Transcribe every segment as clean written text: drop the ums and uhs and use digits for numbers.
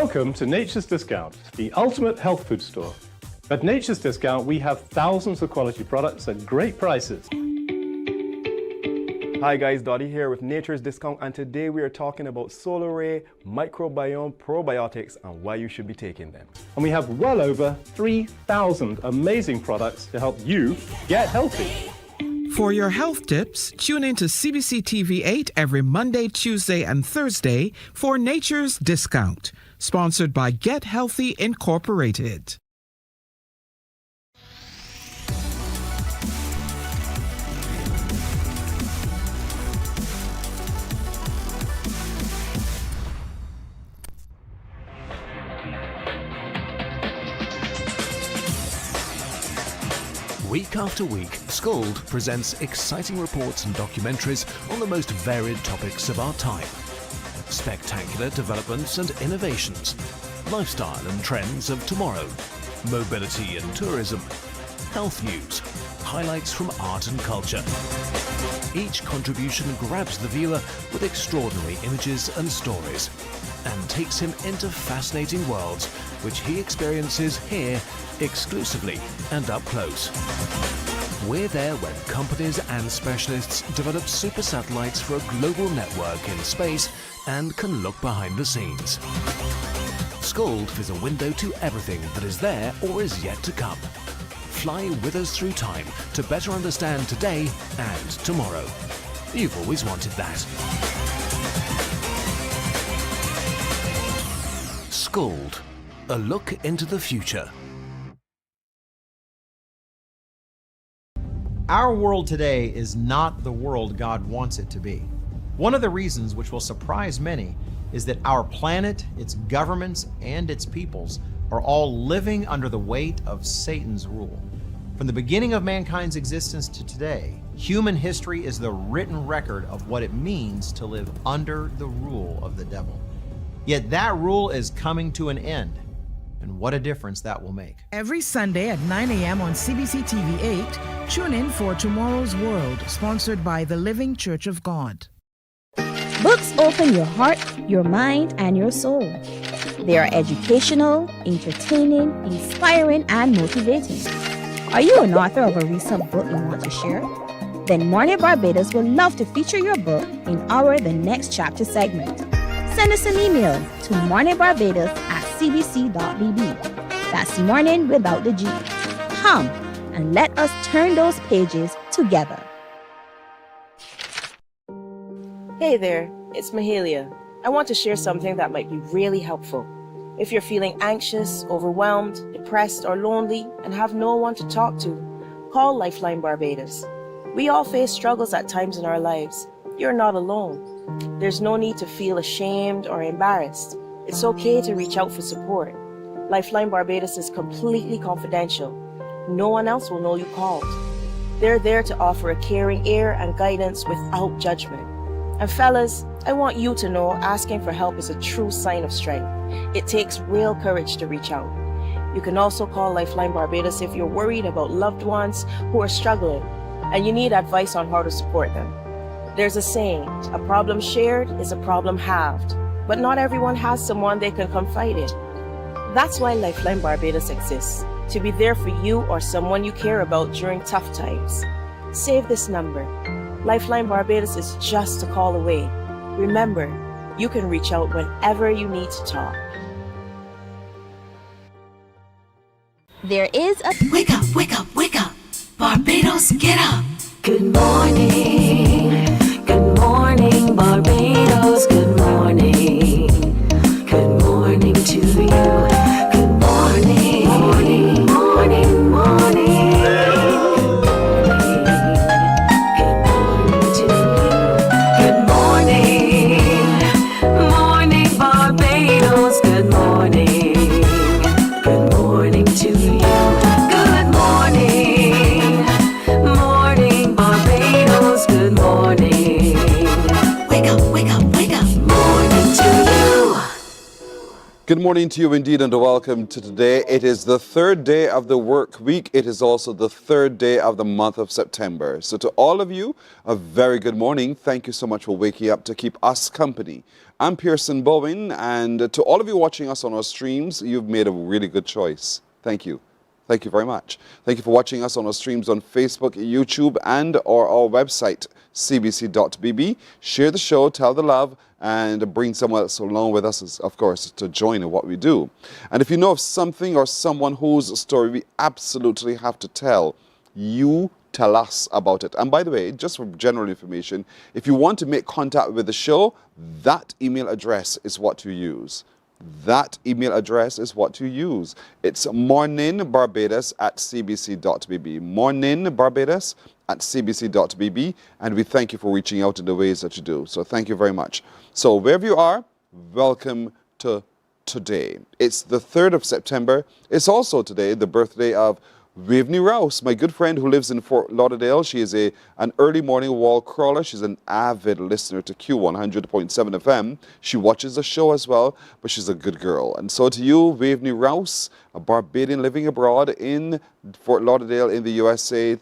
Welcome to Nature's Discount, the ultimate health food store. At Nature's Discount, we have thousands of quality products at great prices. Hi guys, Dottie here with Nature's Discount, and today we are talking about solar ray, microbiome, probiotics, and why you should be taking them. And we have well over 3,000 amazing products to help you get healthy. For your health tips, tune in to CBC TV 8 every Monday, Tuesday, and Thursday for Nature's Discount, sponsored by Get Healthy Incorporated. Week after week, Scold presents exciting reports and documentaries on the most varied topics of our time. Spectacular developments and innovations, lifestyle and trends of tomorrow, mobility and tourism, health news, highlights from art and culture. Each contribution grabs the viewer with extraordinary images and stories and takes him into fascinating worlds which he experiences here exclusively and up close. We're there when companies and specialists develop super satellites for a global network in space and can look behind the scenes. Scold is a window to everything that is there or is yet to come. Fly with us through time to better understand today and tomorrow. You've always wanted that. Scold, a look into the future. Our world today is not the world God wants it to be. One of the reasons, which will surprise many, is that our planet, its governments, and its peoples are all living under the weight of Satan's rule. From the beginning of mankind's existence to today, human history is the written record of what it means to live under the rule of the devil. Yet that rule is coming to an end, and what a difference that will make. Every Sunday at 9 a.m. on CBC TV 8, tune in for Tomorrow's World, sponsored by the Living Church of God. Books open your heart, your mind, and your soul. They are educational, entertaining, inspiring, and motivating. Are you an author of a recent book you want to share? Then Mornin Barbados would love to feature your book in our The Next Chapter segment. Send us an email to morninbarbados@cbc.bb. That's Mornin without the G. Come and let us turn those pages together. Hey there, it's Mahalia. I want to share something that might be really helpful. If you're feeling anxious, overwhelmed, depressed, or lonely and have no one to talk to, call Lifeline Barbados. We all face struggles at times in our lives. You're not alone. There's no need to feel ashamed or embarrassed. It's okay to reach out for support. Lifeline Barbados is completely confidential. No one else will know you called. They're there to offer a caring ear and guidance without judgment. And fellas, I want you to know asking for help is a true sign of strength. It takes real courage to reach out. You can also call Lifeline Barbados if you're worried about loved ones who are struggling and you need advice on how to support them. There's a saying, a problem shared is a problem halved, but not everyone has someone they can confide in. That's why Lifeline Barbados exists, to be there for you or someone you care about during tough times. Save this number. Lifeline Barbados is just a call away. Remember, you can reach out whenever you need to talk. There is a Wake up, wake up, wake up. Barbados, get up. Good morning. Good morning, Barbados. Good morning. Good morning to you. Good morning. Morning, morning, morning. Good morning to you. Good morning. Morning, Barbados. Good morning. Good morning to you. Good morning. Morning, Barbados. Good morning. Wake up, wake up, wake up. Morning to you. Good morning to you indeed and welcome to today. It is the third day of the work week. It is also the third day of the month of September. So to all of you, a very good morning. Thank you so much for waking up to keep us company. I'm Pearson Bowen, and to all of you watching us on our streams, you've made a really good choice. Thank you. Thank you very much. Thank you for watching us on our streams on Facebook, YouTube, and or our website, cbc.bb. Share the show, tell the love, and bring someone else along with us, of course, to join in what we do. And if you know of something or someone whose story we absolutely have to tell, you tell us about it. And by the way, just for general information, if you want to make contact with the show, that email address is what you use. That email address is what you use. It's morninbarbados@cbc.bb. morninbarbados@cbc.bb. And we thank you for reaching out in the ways that you do. So thank you very much. So wherever you are, welcome to today. It's the 3rd of September. It's also today the birthday of Waveney Rouse, my good friend who lives in Fort Lauderdale. She is an early morning wall crawler. She's an avid listener to Q100.7 FM. She watches the show as well, but she's a good girl. And so to you, Waveney Rouse, a Barbadian living abroad in Fort Lauderdale in the USA,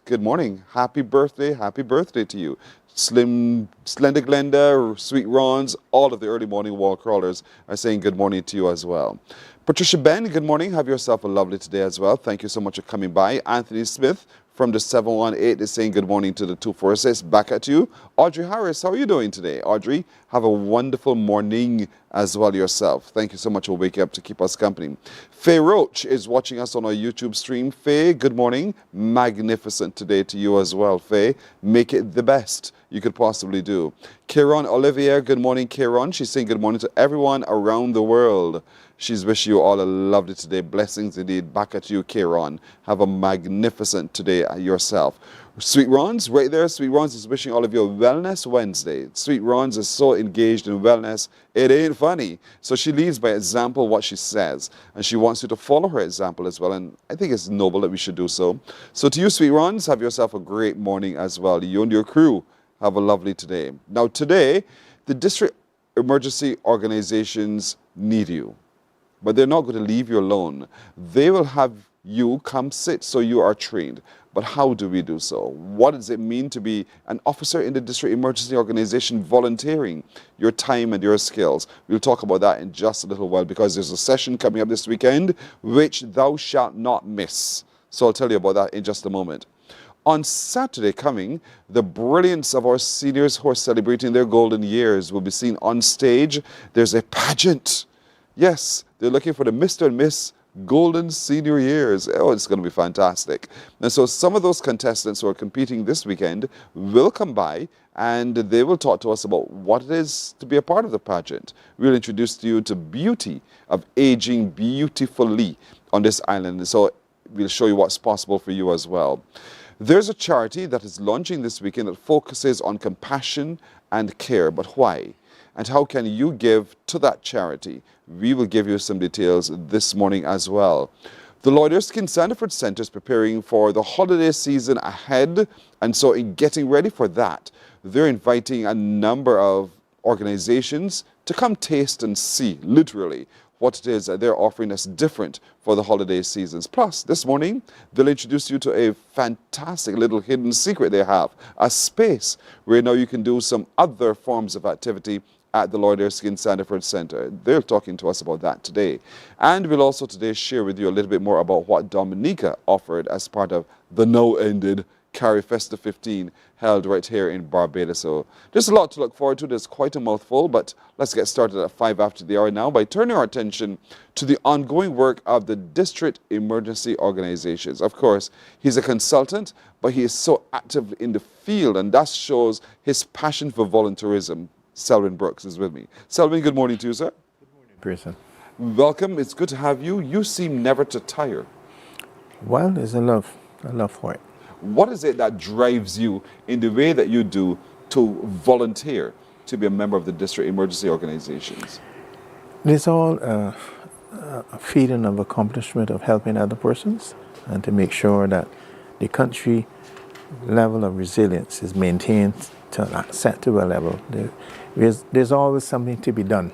good morning. Happy birthday to you. Slim, Slender Glenda, Sweet Rons, all of the early morning wall crawlers are saying good morning to you as well. Patricia Ben, good morning. Have yourself a lovely today as well. Thank you so much for coming by. Anthony Smith from the 718 is saying good morning to the 246. Back at you. Audrey Harris, how are you doing today? Audrey, have a wonderful morning as well yourself. Thank you so much for waking up to keep us company. Faye Roach is watching us on our YouTube stream. Faye, good morning. Magnificent today to you as well, Faye. Make it the best you could possibly do. Kieran Olivier, good morning, Kieran. She's saying good morning to everyone around the world. She's wishing you all a lovely today. Blessings indeed. Back at you, Kieran. Have a magnificent today yourself. Sweet Rons, right there. Sweet Rons is wishing all of you a Wellness Wednesday. Sweet Rons is so engaged in wellness, it ain't funny. So she leads by example what she says. And she wants you to follow her example as well. And I think it's noble that we should do so. So to you, Sweet Rons, have yourself a great morning as well. You and your crew have a lovely today. Now today, the district emergency organizations need you. But they're not going to leave you alone. They will have you come sit so you are trained. But how do we do so? What does it mean to be an officer in the district emergency organization volunteering your time and your skills? We'll talk about that in just a little while because there's a session coming up this weekend which thou shalt not miss. So I'll tell you about that in just a moment. On Saturday coming, the brilliance of our seniors who are celebrating their golden years will be seen on stage. There's a pageant. Yes, they're looking for the Mr. and Miss Golden Senior Years. Oh, it's going to be fantastic. And so some of those contestants who are competing this weekend will come by and they will talk to us about what it is to be a part of the pageant. We'll introduce you to beauty of aging beautifully on this island. And so we'll show you what's possible for you as well. There's a charity that is launching this weekend that focuses on compassion and care. But why? And how can you give to that charity? We will give you some details this morning as well. The Lloyd Erskine Sandiford Centre is preparing for the holiday season ahead. And so in getting ready for that, they're inviting a number of organizations to come taste and see, literally, what it is that they're offering that's different for the holiday seasons. Plus, this morning, they'll introduce you to a fantastic little hidden secret they have, a space where now you can do some other forms of activity at the Lloyd Erskine Sandiford Centre. They're talking to us about that today. And we'll also today share with you a little bit more about what Dominica offered as part of the now-ended Carry Festa 15 held right here in Barbados. So there's a lot to look forward to. There's quite a mouthful, but let's get started at 5 after the hour now by turning our attention to the ongoing work of the district emergency organizations. Of course, he's a consultant, but he is so active in the field, and that shows his passion for volunteerism. Selwyn Brooks is with me. Selwyn, good morning to you, sir. Good morning, Pearson. Welcome. It's good to have you. You seem never to tire. Well, there's a love for it. What is it that drives you in the way that you do to volunteer to be a member of the district emergency organizations? It's all a feeling of accomplishment of helping other persons and to make sure that the country level of resilience is maintained to set to a level. There's always something to be done.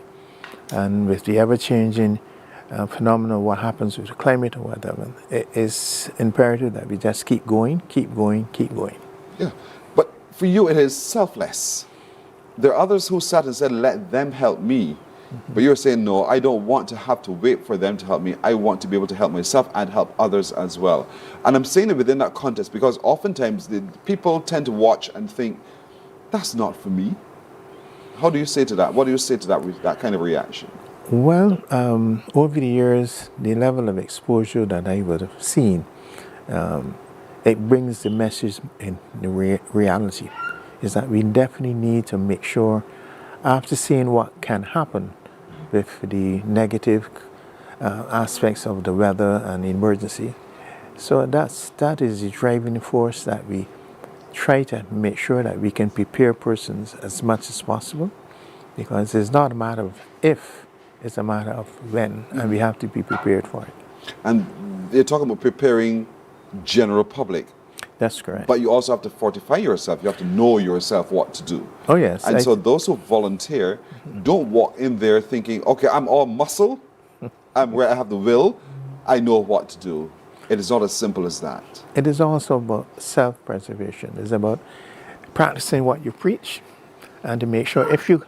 And with the ever-changing phenomenon of what happens with the climate or whatever, it is imperative that we just keep going, keep going, keep going. Yeah, but for you it is selfless. There are others who sat and said, let them help me. But you're saying, no, I don't want to have to wait for them to help me. I want to be able to help myself and help others as well. And I'm saying it within that context because oftentimes the people tend to watch and think, that's not for me. How do you say to that? What do you say to that kind of reaction? Well, over the years, the level of exposure that I would have seen, it brings the message in the reality, is that we definitely need to make sure, after seeing what can happen with the negative aspects of the weather and emergency, so that is the driving force that we try to make sure that we can prepare persons as much as possible, because it's not a matter of if, it's a matter of when, and we have to be prepared for it. And they're talking about preparing general public. That's correct. But you also have to fortify yourself. You have to know yourself what to do. Oh, yes. And so those who volunteer don't walk in there thinking, okay, I'm all muscle, I'm where I have the will, I know what to do. It is not as simple as that. It is also about self-preservation. It's about practicing what you preach, and to make sure if you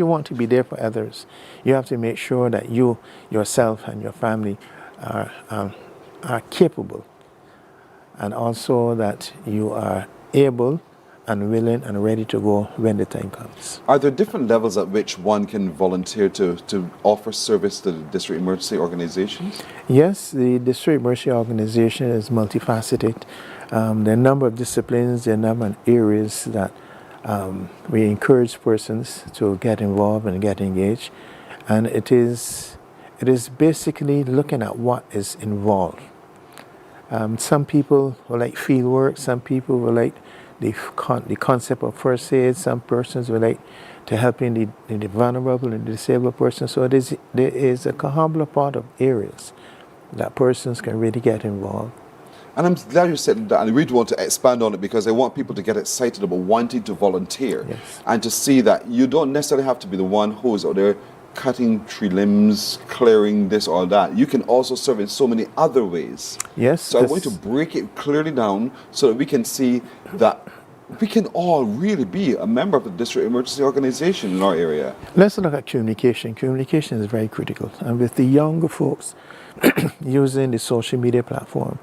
want to be there for others, you have to make sure that you yourself and your family are capable, and also that you are able and willing and ready to go when the time comes. Are there different levels at which one can volunteer to offer service to the district emergency organizations? Yes, the district emergency organization is multifaceted. There are a number of disciplines, there are a number of areas that we encourage persons to get involved and get engaged. And it is basically looking at what is involved. Some people will like field work, some people will like the concept of first aid, some persons will like to helping the vulnerable and the disabled person. So there is a cohobble part of areas that persons can really get involved. And I'm glad you said that, and I really want to expand on it because I want people to get excited about wanting to volunteer. Yes. And to see that you don't necessarily have to be the one who is out there cutting tree limbs, clearing this or that. You can also serve in so many other ways. Yes. So I want to break it clearly down so that we can see that we can all really be a member of the district emergency organization in our area. Let's look at communication. Communication is very critical. And with the younger folks using the social media platform,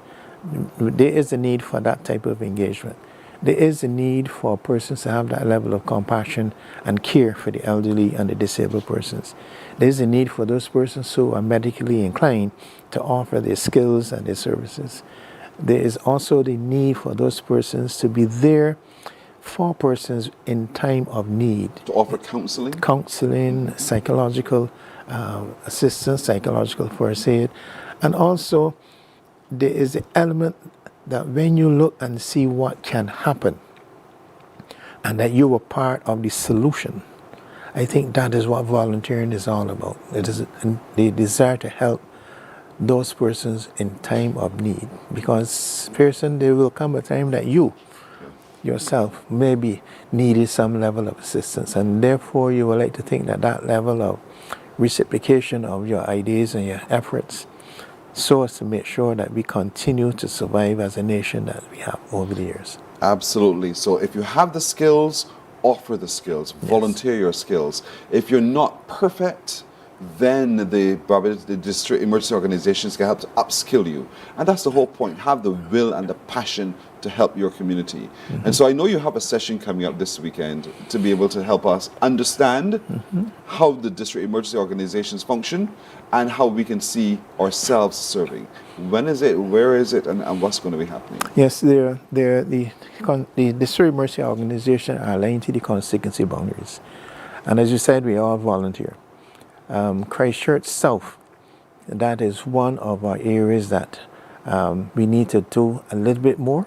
there is a need for that type of engagement. There is a need for persons to have that level of compassion and care for the elderly and the disabled persons. There is a need for those persons who are medically inclined to offer their skills and their services. There is also the need for those persons to be there for persons in time of need. To offer counseling? Counseling, psychological assistance, psychological first aid, and also there is an element that when you look and see what can happen and that you were part of the solution, I think that is what volunteering is all about. It is the desire to help those persons in time of need, because there will come a time that you yourself maybe needed some level of assistance, and therefore you would like to think that that level of reciprocation of your ideas and your efforts so as to make sure that we continue to survive as a nation that we have over the years. Absolutely. So if you have the skills, offer the skills, volunteer your skills. If you're not perfect, then the district emergency organizations can help to upskill you. And that's the whole point. Have the will and the passion to help your community. And so I know you have a session coming up this weekend to be able to help us understand how the district emergency organizations function and how we can see ourselves serving. When is it, where is it, and what's going to be happening? Yes, the district emergency organization are aligned to the constituency boundaries. And as you said, we all volunteer. Christchurch South, that is one of our areas that we need to do a little bit more.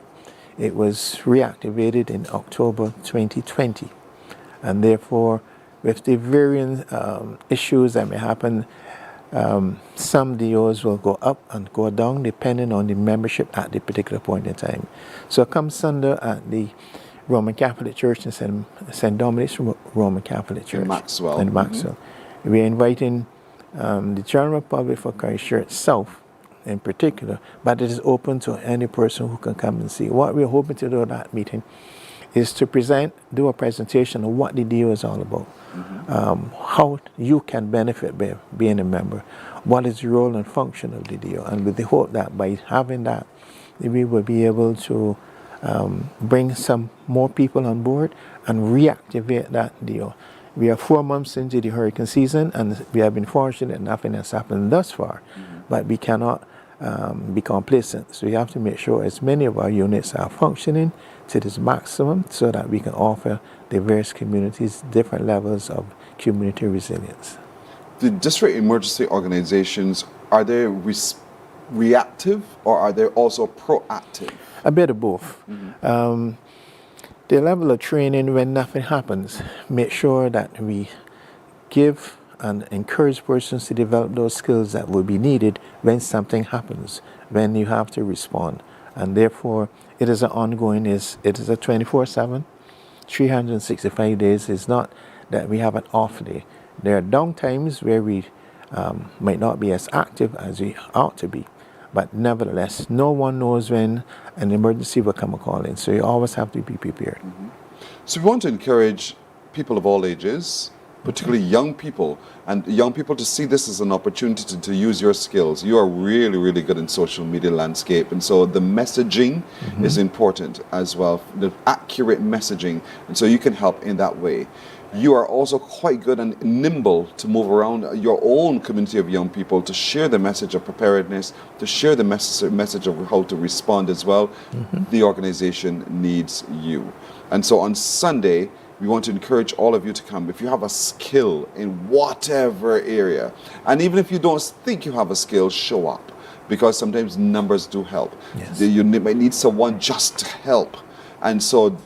It was reactivated in October 2020, and therefore with the varying issues that may happen, some DOs will go up and go down depending on the membership at the particular point in time. So come Sunday at the Roman Catholic Church in St. Dominic's Roman Catholic Church In Maxwell. In Maxwell. We're inviting the general public for Christchurch South in particular, but it is open to any person who can come and see. What we're hoping to do at that meeting is to do a presentation of what the deal is all about, how you can benefit by being a member, what is the role and function of the deal, and with the hope that by having that, we will be able to bring some more people on board and reactivate that deal. We are 4 months into the hurricane season, and we have been fortunate nothing has happened thus far, but we cannot be complacent. So we have to make sure as many of our units are functioning to this maximum so that we can offer the various communities different levels of community resilience. The district emergency organizations, are they reactive or are they also proactive? A bit of both. The level of training when nothing happens, make sure that we give and encourage persons to develop those skills that will be needed when something happens, when you have to respond. And therefore, it is an ongoing, it is a 24/7, 365 days. It's not that we have an off day. There are down times where we might not be as active as we ought to be. But nevertheless, no one knows when an emergency will come calling, so you always have to be prepared. So we want to encourage people of all ages, particularly young people, and young people to see this as an opportunity to use your skills. You are really, really good in social media landscape, and so the messaging is important as well, the accurate messaging, and so you can help in that way. You are also quite good and nimble to move around your own community of young people to share the message of preparedness, to share the message of how to respond as well. The organization needs you. And so on Sunday, we want to encourage all of you to come. If you have a skill in whatever area, and even if you don't think you have a skill, show up, because sometimes numbers do help. Yes. You might need someone just to help. And so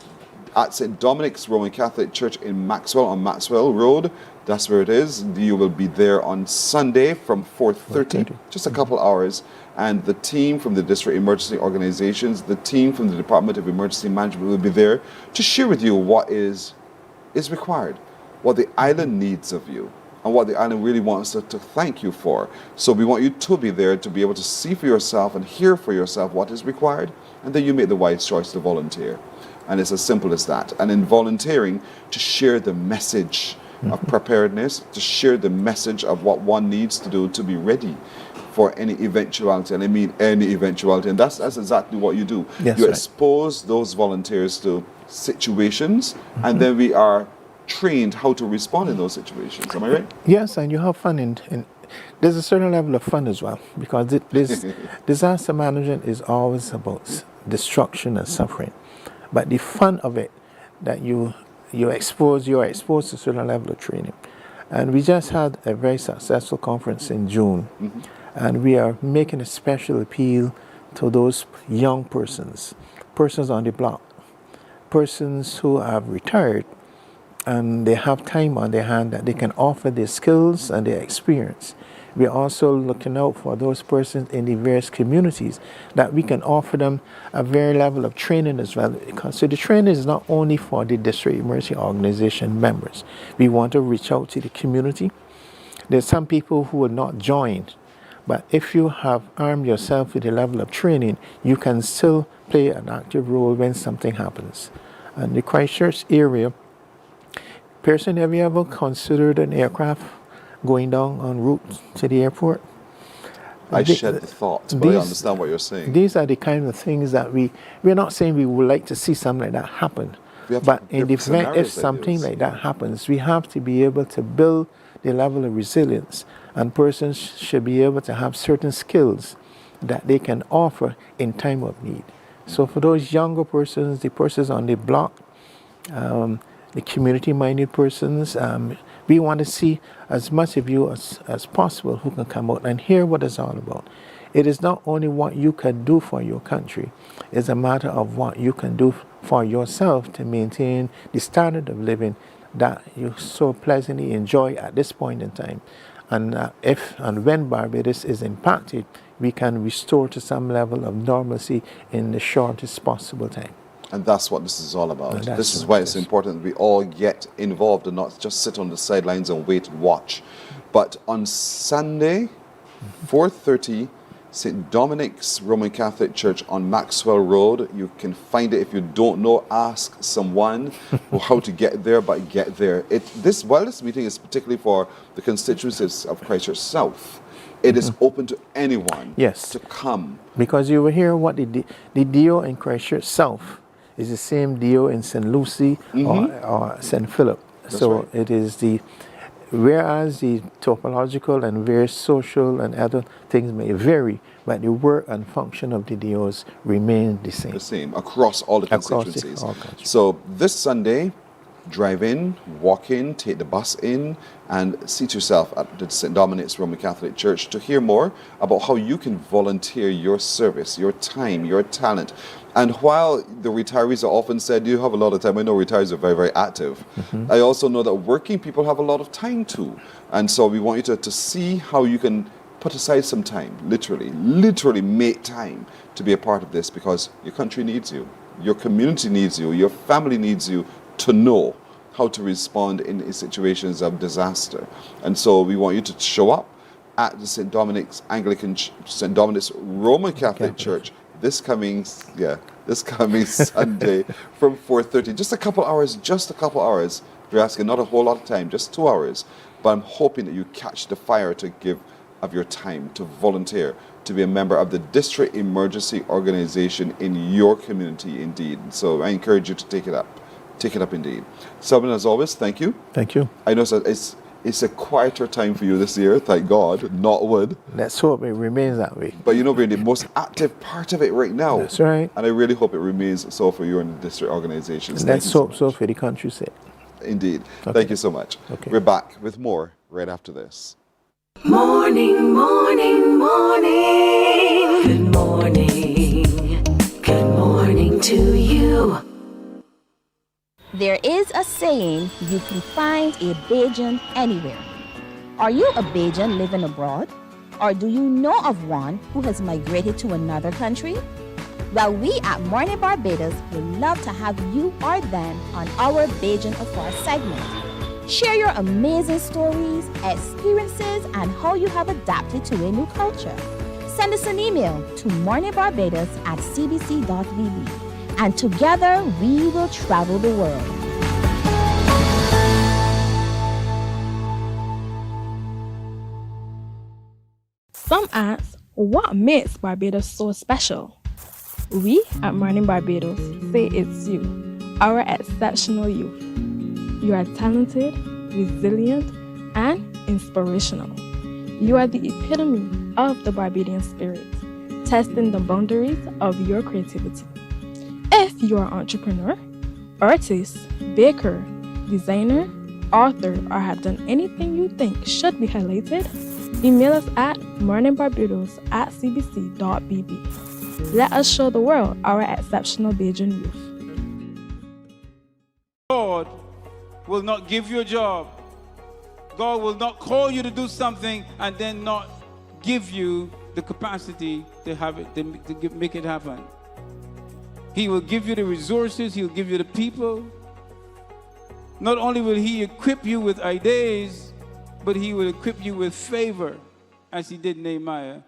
at St. Dominic's Roman Catholic Church in Maxwell, on Maxwell Road, that's where it is. You will be there on Sunday from 4:30, just a couple hours. And the team from the district emergency organizations, the team from the Department of Emergency Management will be there to share with you what is required, what the island needs of you, and what the island really wants to thank you for. So we want you to be there to be able to see for yourself and hear for yourself what is required, and then you make the wise choice to volunteer. And it's as simple as that. And in volunteering, to share the message of preparedness, to share the message of what one needs to do to be ready for any eventuality, and I mean any eventuality. And that's exactly what you do. Yes, you right. expose those volunteers to situations, and then we are trained how to respond in those situations. Am I right? Yes, and you have fun in there's a certain level of fun as well, because this disaster management is always about destruction and suffering. But the fun of it, that you are exposed to a certain level of training. And we just had a very successful conference in June, and we are making a special appeal to those young persons on the block, persons who have retired, and they have time on their hand that they can offer their skills and their experience. We're also looking out for those persons in the various communities that we can offer them a very level of training as well. So the training is not only for the district emergency organization members. We want to reach out to the community. There's some people who will not join, but if you have armed yourself with a level of training, you can still play an active role when something happens. And the Christchurch area, person, have you ever considered an aircraft going down en route to the airport? I shed the thought, but I understand what you're saying. These are the kind of things that we're not saying we would like to see something like that happen. But in the event if something like that happens, we have to be able to build the level of resilience, and persons should be able to have certain skills that they can offer in time of need. So for those younger persons, the persons on the block, the community-minded persons, we want to see as much of you as possible who can come out and hear what it's all about. It is not only what you can do for your country, it's a matter of what you can do for yourself to maintain the standard of living that you so pleasantly enjoy at this point in time. And if and when Barbados is impacted, we can restore to some level of normalcy in the shortest possible time. And that's what this is all about. And that's This is what why it it's is. important that we all get involved and not just sit on the sidelines and wait and watch. But on Sunday, 4:30, St. Dominic's Roman Catholic Church on Maxwell Road. You can find it. If you don't know, ask someone how to get there, but get there. This meeting is particularly for the constituencies of Christchurch South. It is open to anyone Yes. to come. Because you will hear what the DO in Christchurch South is the same DO in St. Lucie or St. Philip. So right. it is whereas the topological and various social and other things may vary, but the work and function of the DOs remain the same. The same across all the constituencies. all countries. So this Sunday, drive in, walk in, take the bus in, and seat yourself at the St. Dominic's Roman Catholic Church to hear more about how you can volunteer your service, your time, your talent. And while the retirees are often said, you have a lot of time, I know retirees are very, very active. I also know that working people have a lot of time too. And so we want you to see how you can put aside some time, literally make time to be a part of this, because your country needs you, your community needs you, your family needs you to know how to respond in situations of disaster. And so we want you to show up at the St. Dominic's Roman Catholic Church this coming Sunday from 4:30. Just a couple hours. We're asking not a whole lot of time, just 2 hours. But I'm hoping that you catch the fire to give of your time, to volunteer, to be a member of the District Emergency Organization in your community indeed. So I encourage you to take it up. Take it up indeed. Selwyn, as always, thank you. Thank you. I know it's a quieter time for you this year, thank God, not wood. Let's hope it remains that way. But you know, we're in the most active part of it right now. That's right. And I really hope it remains so for you and the district organizations. Let's hope so for the country's sake. Indeed. Okay. Thank you so much. Okay. We're back with more right after this. Morning, morning, morning. Good morning. Good morning to you. There is a saying, you can find a Bajan anywhere. Are you a Bajan living abroad? Or do you know of one who has migrated to another country? Well, we at Mornin Barbados would love to have you or them on our Bajan Afar segment. Share your amazing stories, experiences, and how you have adapted to a new culture. Send us an email to morninbarbados@cbc.vb. And together we will travel the world. Some ask, what makes Barbados so special? We at Mornin Barbados say it's you, our exceptional youth. You are talented, resilient, and inspirational. You are the epitome of the Barbadian spirit, testing the boundaries of your creativity. If you are an entrepreneur, artist, baker, designer, author, or have done anything you think should be highlighted, email us at morninbarbados@cbc.bb. Let us show the world our exceptional Bajan youth. God will not give you a job. God will not call you to do something and then not give you the capacity to have it, to make it happen. He will give you the resources, he'll give you the people. Not only will he equip you with ideas, but he will equip you with favor, as he did Nehemiah.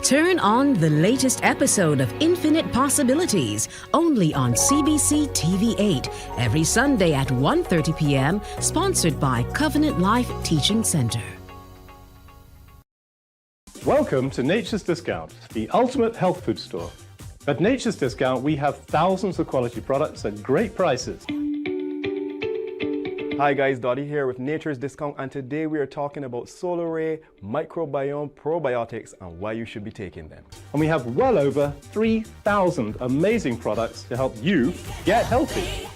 Turn on the latest episode of Infinite Possibilities, only on CBC TV8, every Sunday at 1:30 p.m., sponsored by Covenant Life Teaching Center. Welcome to Nature's Discount, the ultimate health food store. At Nature's Discount, we have thousands of quality products at great prices. Hi guys, Dottie here with Nature's Discount, and today we are talking about Solar Ray Microbiome Probiotics and why you should be taking them. And we have well over 3,000 amazing products to help you get healthy.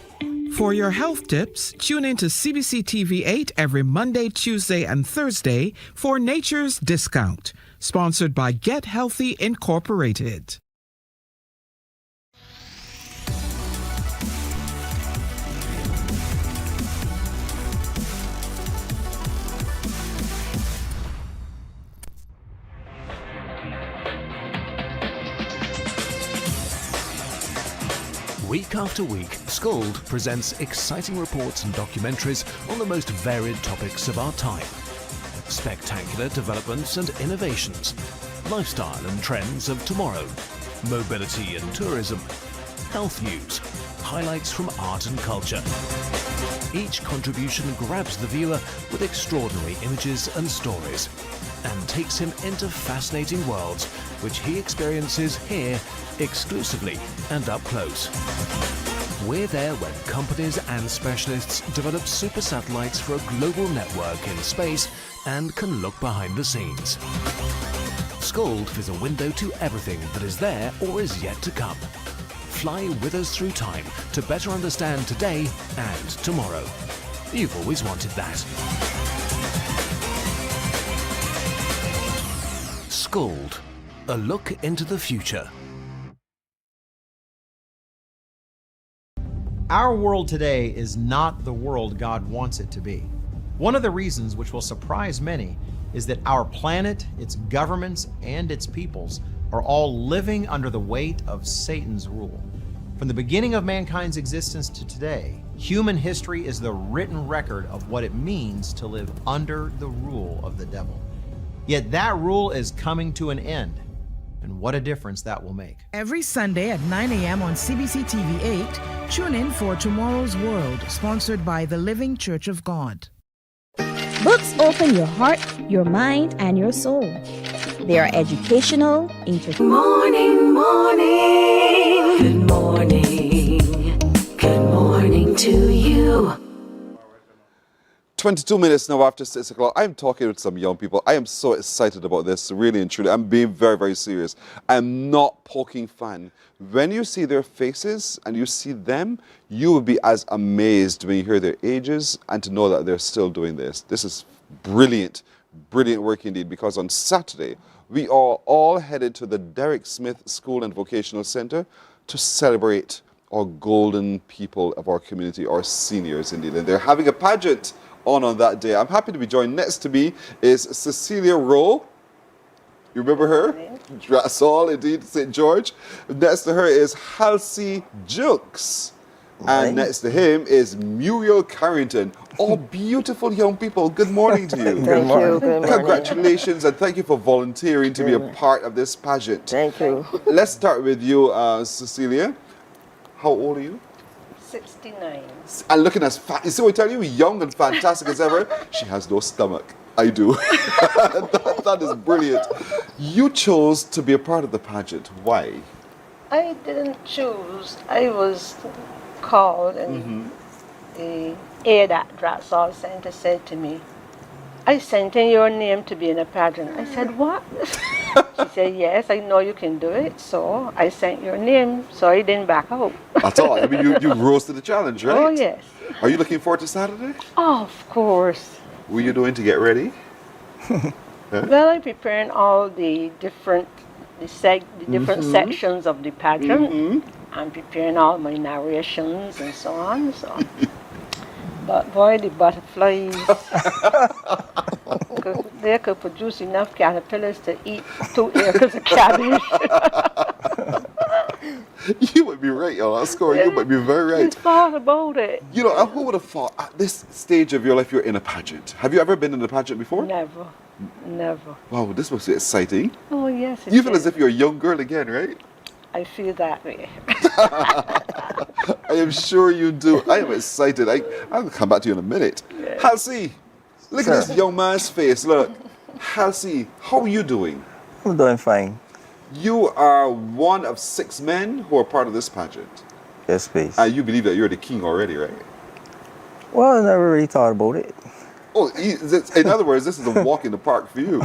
For your health tips, tune in to CBC TV8 every Monday, Tuesday, and Thursday for Nature's Discount, sponsored by Get Healthy Incorporated. Week after week, Scold presents exciting reports and documentaries on the most varied topics of our time. Spectacular developments and innovations, lifestyle and trends of tomorrow, mobility and tourism, health news, highlights from art and culture. Each contribution grabs the viewer with extraordinary images and stories and takes him into fascinating worlds which he experiences here exclusively and up close. We're there when companies and specialists develop super satellites for a global network in space and can look behind the scenes. Scold is a window to everything that is there or is yet to come. Fly with us through time to better understand today and tomorrow. You've always wanted that. Scold, a look into the future. Our world today is not the world God wants it to be. One of the reasons which will surprise many is that our planet, its governments, and its peoples are all living under the weight of Satan's rule. From the beginning of mankind's existence to today, human history is the written record of what it means to live under the rule of the devil. Yet that rule is coming to an end, and what a difference that will make. Every Sunday at 9 a.m. on CBC TV 8, tune in for Tomorrow's World, sponsored by the Living Church of God. Books open your heart, your mind, and your soul. They are educational, Morning, morning. Good morning. Good morning to you. 22 minutes now after 6 o'clock. I'm talking with some young people. I am so excited about this, really and truly. I'm being very, very serious. I'm not poking fun. When you see their faces and you see them, you will be as amazed when you hear their ages and to know that they're still doing this. This is brilliant, brilliant work indeed, because on Saturday, we are all headed to the Derek Smith School and Vocational Center to celebrate our golden people of our community, our seniors indeed. And they're having a pageant on that day. I'm happy to be joined. Next to me is Cecilia Rowe. You remember her? Drassall, indeed, St. George. Next to her is Halsey Jukes. And next to him is Muriel Carrington. All beautiful young people. Good morning to you. Thank you. Good morning. Congratulations, and thank you for volunteering to be a part of this pageant. Thank you. Let's start with you, Cecilia. How old are you? 69. And looking as fat. You see what I tell you? Young and fantastic as ever. She has no stomach. I do. that is brilliant. You chose to be a part of the pageant. Why? I didn't choose. I was called, and the aide at Draxall Center said to me, I sent in your name to be in a pageant. I said, what? She said, yes, I know you can do it. So I sent your name, so I didn't back out. At all. I mean, you rose to the challenge, right? Oh, yes. Are you looking forward to Saturday? Oh, of course. What are you doing to get ready? Well, I'm preparing all the different sections of the pageant. I'm preparing all my narrations and so on. So. But boy, the butterflies, they could produce enough caterpillars to eat 2 acres of cabbage. You might be right, y'all. Score, you might be very right. I thought about it. You know, who would have thought at this stage of your life you're in a pageant? Have you ever been in a pageant before? Never. Never. Wow, this must be exciting. Oh, yes. You feel as if you're a young girl again, right? I feel that way. I am sure you do. I am excited. I'll come back to you in a minute. Yes. Halsey, look at this young man's face. Look. Halsey, how are you doing? I'm doing fine. You are one of 6 men who are part of this pageant. Yes, please. You believe that you're the king already, right? Well, I never really thought about it. Oh, in other words, this is a walk in the park for you.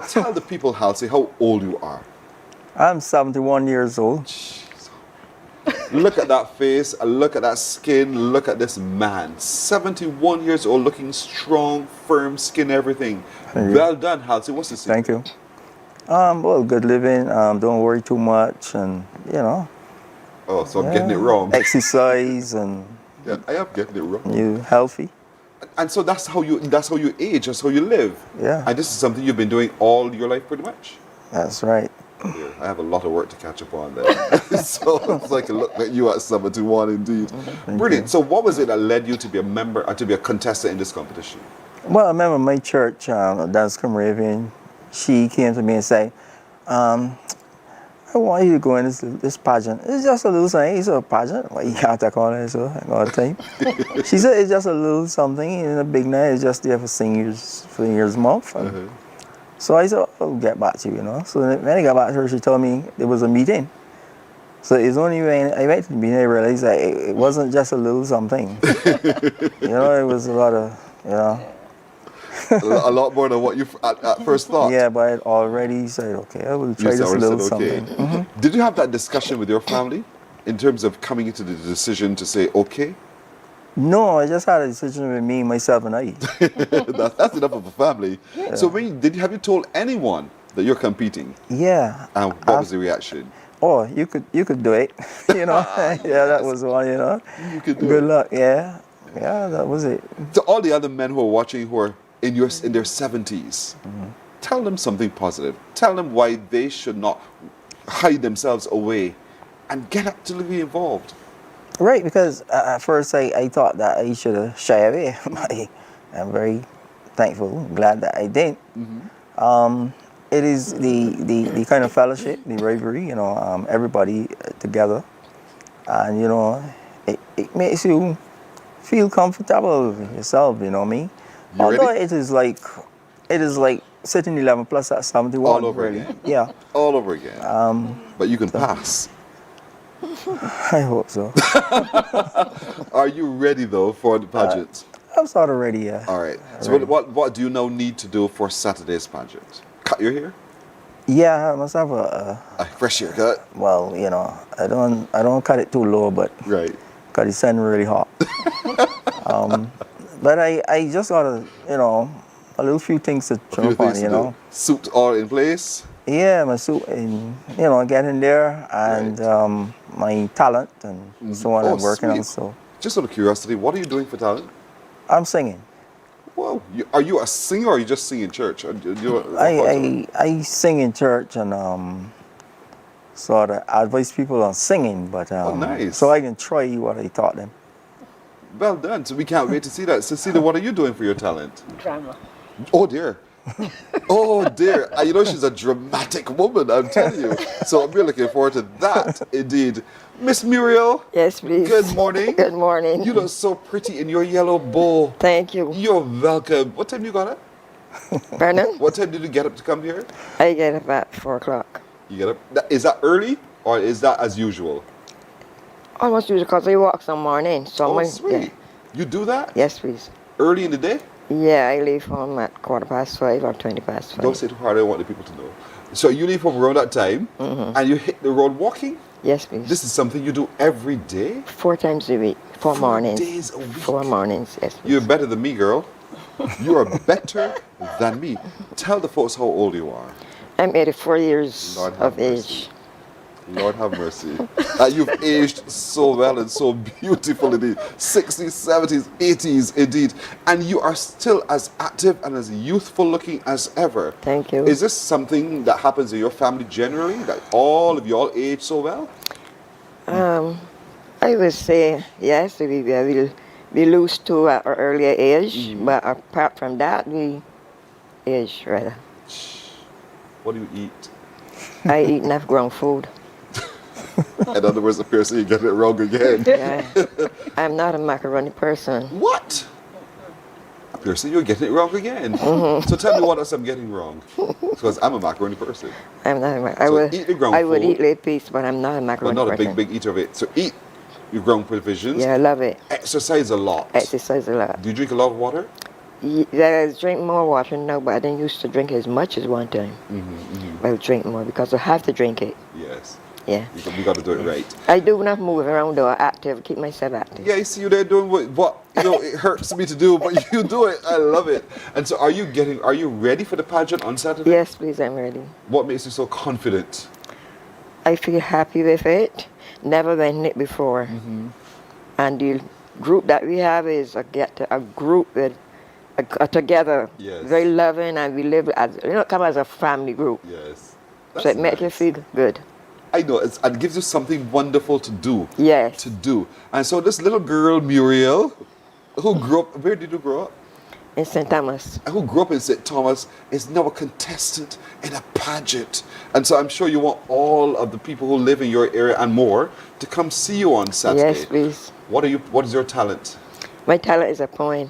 Tell the people, Halsey, how old you are. I'm 71 years old. Jeez. Look at that face, look at that skin, look at this man. 71 years old, looking strong, firm skin, everything. Well done, Halsey. What's the secret? Thank you. Well, good living, don't worry too much, and, you know. Oh, so I'm getting it wrong. Exercise and... Yeah, I am getting it wrong. You healthy. And so that's how you age, that's how you live. Yeah. And this is something you've been doing all your life pretty much. That's right. come here. I have a lot of work to catch up on there. So it's like a look at you at 7-1 indeed. Brilliant. So what was it that led you to be a member, to be a contestant in this competition? Well, I remember my church, Dance Raven, she came to me and said, I want you to go in this pageant. It's just a little thing. It's a pageant. Well, you can't take on it, so all the time. She said it's just a little something. In a big night, it's just there for singers month. So I said, I'll get back to you, you know. So when I got back to her, she told me there was a meeting. So it's only when I went to the meeting I realized that it wasn't just a little something. You know, it was a lot of, you know. A lot more than what you at first thought. Yeah, but I already said, okay, I will try this little something. Did you have that discussion with your family in terms of coming into the decision to say, okay? No, I just had a decision with me, myself, and I. That's enough of a family. Yeah. So have you told anyone that you're competing? Yeah. And what was the reaction? Oh, you could do it. You know? Yeah, that was one, you know. You could do Good it. luck, yeah. Yeah, that was it. To all the other men who are watching who are in their 70s, tell them something positive. Tell them why they should not hide themselves away and get actively involved. Right, because at first I thought that I should have shied away. I'm very thankful, glad that I didn't. It is the kind of fellowship, the rivalry, you know, everybody together. And, you know, it makes you feel comfortable with yourself, you know what I mean? Although it is like sitting 11 plus at 71. All over really. again. Yeah. All over again. But you can pass. I hope so. Are you ready though for the pageant? I'm sort of ready, yeah. All right. So what do you now need to do for Saturday's pageant? Cut your hair? Yeah, I must have a fresh haircut. Well, you know, I don't cut it too low, but right, because it's sun really hot. But I just got you know, a little few things to jump on, you know. Suit all in place? Yeah, my suit, and you know, getting there, and my talent and so on. I'm working on. So, just out of curiosity, what are you doing for talent? I'm singing. Whoa, are you a singer or are you just sing in church? I sing in church and sort of advise people on singing, but nice. So I can try what I taught them. Well done. So we can't wait to see that. Cecilia, what are you doing for your talent? Drama. Oh dear. Oh dear. You know, she's a dramatic woman, I'm telling you. So we're looking forward to that indeed. Miss Muriel. Yes, please. Good morning. Good morning. You look so pretty in your yellow bow. Thank you. You're welcome. What time you got up? Pardon? What time did you get up to come here? I get up at 4 o'clock. You get up? Is that early or is that as usual? Almost usually because I walk some morning. So sweet. Yeah. You do that? Yes, please. Early in the day? Yeah, I leave home at 5:15 or 5:20. Don't say too hard, I want the people to know. So you leave home around that time and you hit the road walking? Yes, please. This is something you do every day? 4 times a week. 4 mornings. 4 days a week? 4 mornings, yes. You're better than me, girl. You are better than me. Tell the folks how old you are. I'm 84 years of age. Lord have mercy. You've aged so well and so beautifully. 60s, 70s, 80s indeed. And you are still as active and as youthful looking as ever. Thank you. Is this something that happens in your family generally? That all of you all age so well? I would say yes, we lose to at an earlier age. But apart from that, we age rather. What do you eat? I eat enough grown food. In other words, appears you get it wrong again. Yeah. I'm not a macaroni person. What? Appears you're getting it wrong again. So tell me what else I'm getting wrong. Because I'm a macaroni person. I'm not a macaroni. Eat the ground I would food. eat a piece, but I'm not a macaroni But not person. a big eater of it. So eat your ground provisions. Yeah, I love it. Exercise a lot. Exercise a lot. Do you drink a lot of water? Yeah, I drink more water now, but I didn't used to drink as much as one time. I'll drink more because I have to drink it. Yes. Yeah. We got to do it right. I do enough moving around though, active, keep myself active. Yeah, I see you there doing what you know, it hurts me to do, but you do it. I love it. And so are you ready for the pageant on Saturday? Yes, please, I'm ready. What makes you so confident? I feel happy with it. Never been in it before. And the group that we have is a group that together, Yes. very loving, and we live as come as a family group. Yes. So it makes you feel good. I know, it gives you something wonderful to do. Yes. To do. And so this little girl, Muriel, who grew up, where did you grow up? In St. Thomas. Who grew up in St. Thomas, is now a contestant in a pageant. And so I'm sure you want all of the people who live in your area and more to come see you on Saturday. Yes, please. What is your talent? My talent is a poem.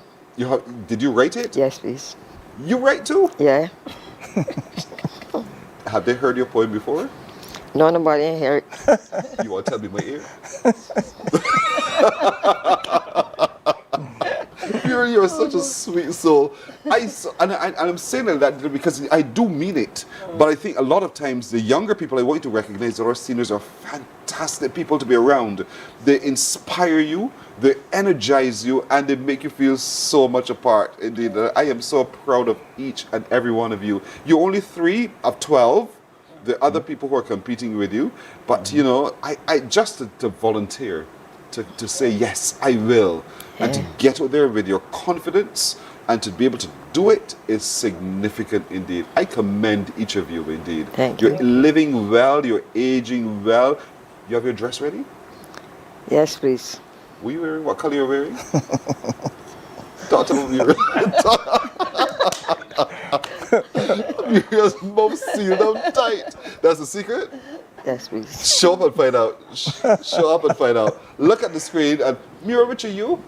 Did you write it? Yes, please. You write too? Yeah. Have they heard your poem before? No, nobody ain't heard it. You want to tell me in my ear? You're such a sweet soul. I'm saying that because I do mean it. But I think a lot of times the younger people, I want you to recognize that our seniors are fantastic people to be around. They inspire you, they energize you, and they make you feel so much a part. Indeed, I am so proud of each and every one of you. You're only 3 of 12. The other people who are competing with you. But, you know, I just to volunteer, to say, yes, I will. And to get out there with your confidence and to be able to do it is significant indeed. I commend each of you indeed. Thank You're you. living well, you're aging well. You have your dress ready? Yes, please. What color you're wearing? Talk to me. Your mouth sealed up tight. That's the secret? Yes, please. Show up and find out. Show up and find out. Look at the screen and Muriel, which are you?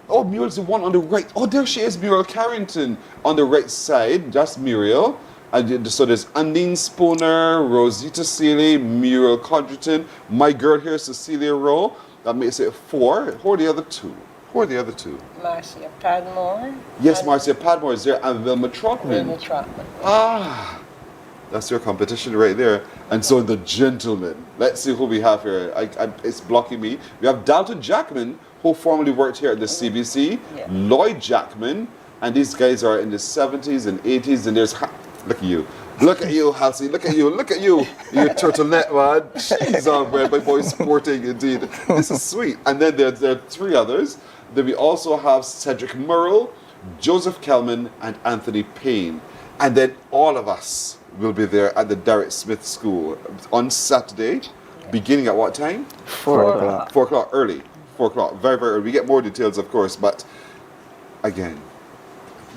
Oh, Muriel's the one on the right. Oh, there she is, Muriel Carrington on the right side. Just Muriel. And so there's Undine Spooner, Rosita Seeley, Muriel Condriton, my girl here, Cecilia Rowe. That makes it 4. Who are the other 2? Marcia Padmore. Yes, Marcia Padmore is there, and Wilma Trotman. Wilma Trotman. Ah, that's your competition right there. And so the gentlemen, let's see who we have here. It's blocking me. We have Dalton Jackman, who formerly worked here at the CBC, Lloyd Jackman, and these guys are in the 70s and 80s, and there's, look at you. Look at you, Halsey. Look at you. Look at you. You turtleneck, man. She's on, man. My boy's sporting, indeed. This is sweet. And then there are 3 others. Then we also have Cedric Murrell, Joseph Kelman, and Anthony Payne. And then all of us will be there at the Derek Smith School on Saturday, beginning at what time? 4 o'clock. 4 o'clock, early. 4 o'clock, very, very early. We get more details, of course, but again,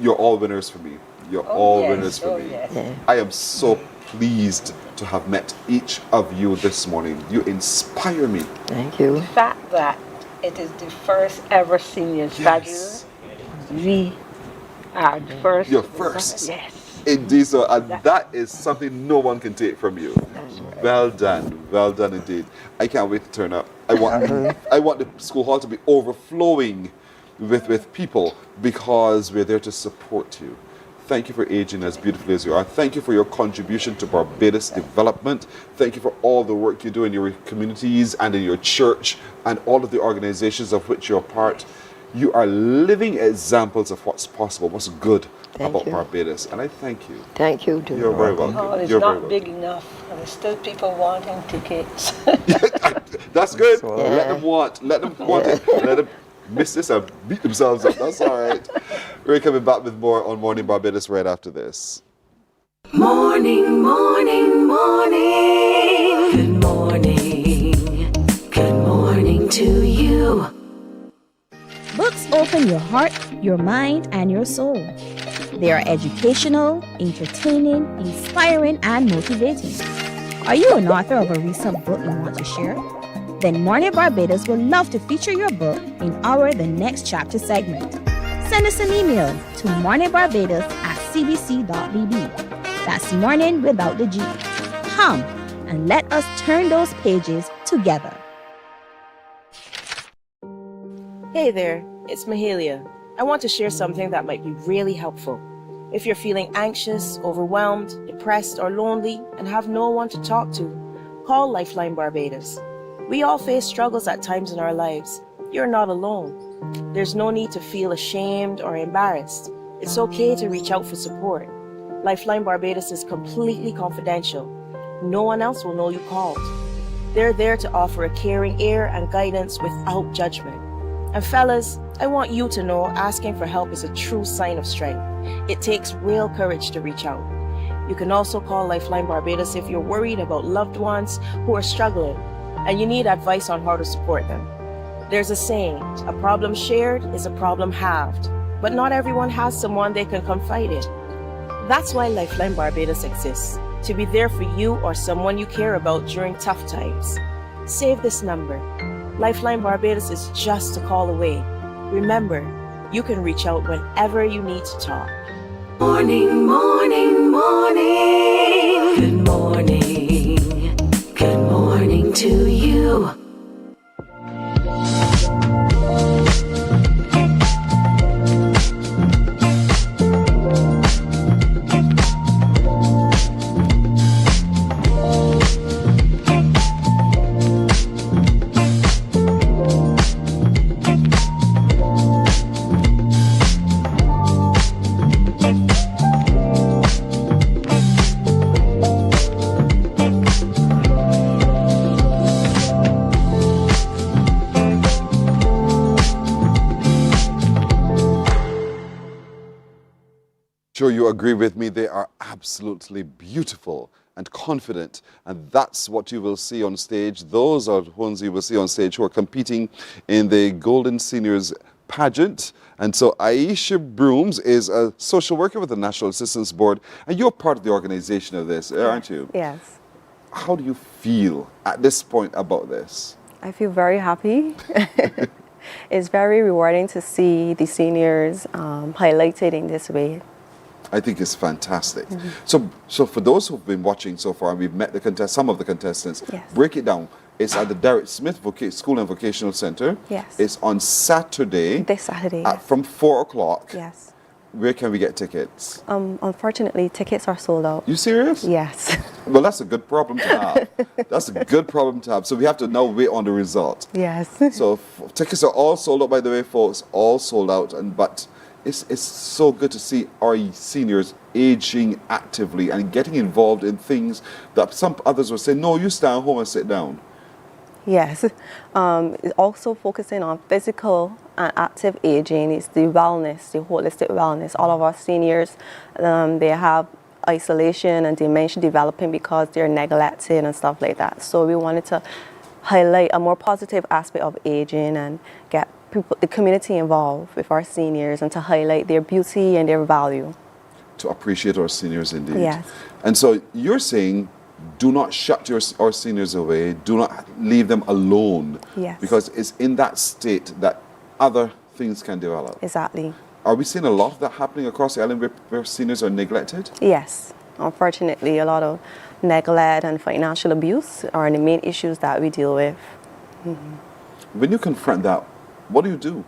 you're all winners for me. You're all winners for me. Yes. I am so pleased to have met each of you this morning. You inspire me. Thank you. The fact that it is the first ever seniors graduate, we are the first. You're first. Yes. Indeed, so, and that is something no one can take from you. Right. Well done indeed. I can't wait to turn up. I want the school hall to be overflowing with people because we're there to support you. Thank you for aging as beautifully as you are. Thank you for your contribution to Barbados development. Thank you for all the work you do in your communities and in your church and all of the organizations of which you're part. You are living examples of what's possible, what's good about Barbados. And I thank you. Thank you, too. You're very welcome. The hall is You're very not welcome. big enough, and there's still people wanting tickets. That's good. Let them want it. Let them miss this and beat themselves up. That's all right. We're coming back with more on Morning Barbados right after this. Morning, morning, morning. Good morning. Good morning to you. Books open your heart, your mind, and your soul. They are educational, entertaining, inspiring, and motivating. Are you an author of a recent book you want to share? Then Morning Barbados would love to feature your book in our The Next Chapter segment. Send us an email to morningbarbados@cbc.bb. That's morning without the G. Come and let us turn those pages together. Hey there, it's Mahalia. I want to share something that might be really helpful. If you're feeling anxious, overwhelmed, depressed, or lonely and have no one to talk to, call Lifeline Barbados. We all face struggles at times in our lives. You're not alone. There's no need to feel ashamed or embarrassed. It's okay to reach out for support. Lifeline Barbados is completely confidential. No one else will know you called. They're there to offer a caring ear and guidance without judgment. And fellas, I want you to know asking for help is a true sign of strength. It takes real courage to reach out. You can also call Lifeline Barbados if you're worried about loved ones who are struggling and you need advice on how to support them. There's a saying, a problem shared is a problem halved, but not everyone has someone they can confide in. That's why Lifeline Barbados exists, to be there for you or someone you care about during tough times. Save this number. Lifeline Barbados is just a call away. Remember, you can reach out whenever you need to talk. Morning, morning, morning. Good morning. Good morning to you. Sure, you agree with me, they are absolutely beautiful and confident, and that's what you will see on stage. Those are the ones you will see on stage who are competing in the Golden Seniors pageant. And so Aisha Brooms is a social worker with the National Assistance Board, and you're part of the organization of this, aren't you? Yes. How do you feel at this point about this? I feel very happy. It's very rewarding to see the seniors highlighted in this way. I think it's fantastic. So for those who've been watching so far, we've met some of the contestants. Yes. Break it down. It's at the Derek Smith School and Vocational Center. Yes. It's on Saturday. This Saturday. From 4 o'clock. Yes. Where can we get tickets? Unfortunately, tickets are sold out. You serious? Yes. Well, that's a good problem to have. That's a good problem to have. So we have to now wait on the result. Yes. So tickets are all sold out, by the way, folks. All sold out. But it's so good to see our seniors aging actively and getting involved in things that some others will say, no, you stand home and sit down. Yes. Also focusing on physical and active aging is the wellness, the holistic wellness. All of our seniors, they have isolation and dementia developing because they're neglected and stuff like that. So we wanted to highlight a more positive aspect of aging and get people, the community involved with our seniors and to highlight their beauty and their value. To appreciate our seniors indeed. Yes. And so you're saying, do not shut our seniors away. Do not leave them alone. Yes. Because it's in that state that other things can develop. Exactly. Are we seeing a lot of that happening across the island where seniors are neglected? Yes. Unfortunately, a lot of neglect and financial abuse are the main issues that we deal with. When you confront that, what do you do?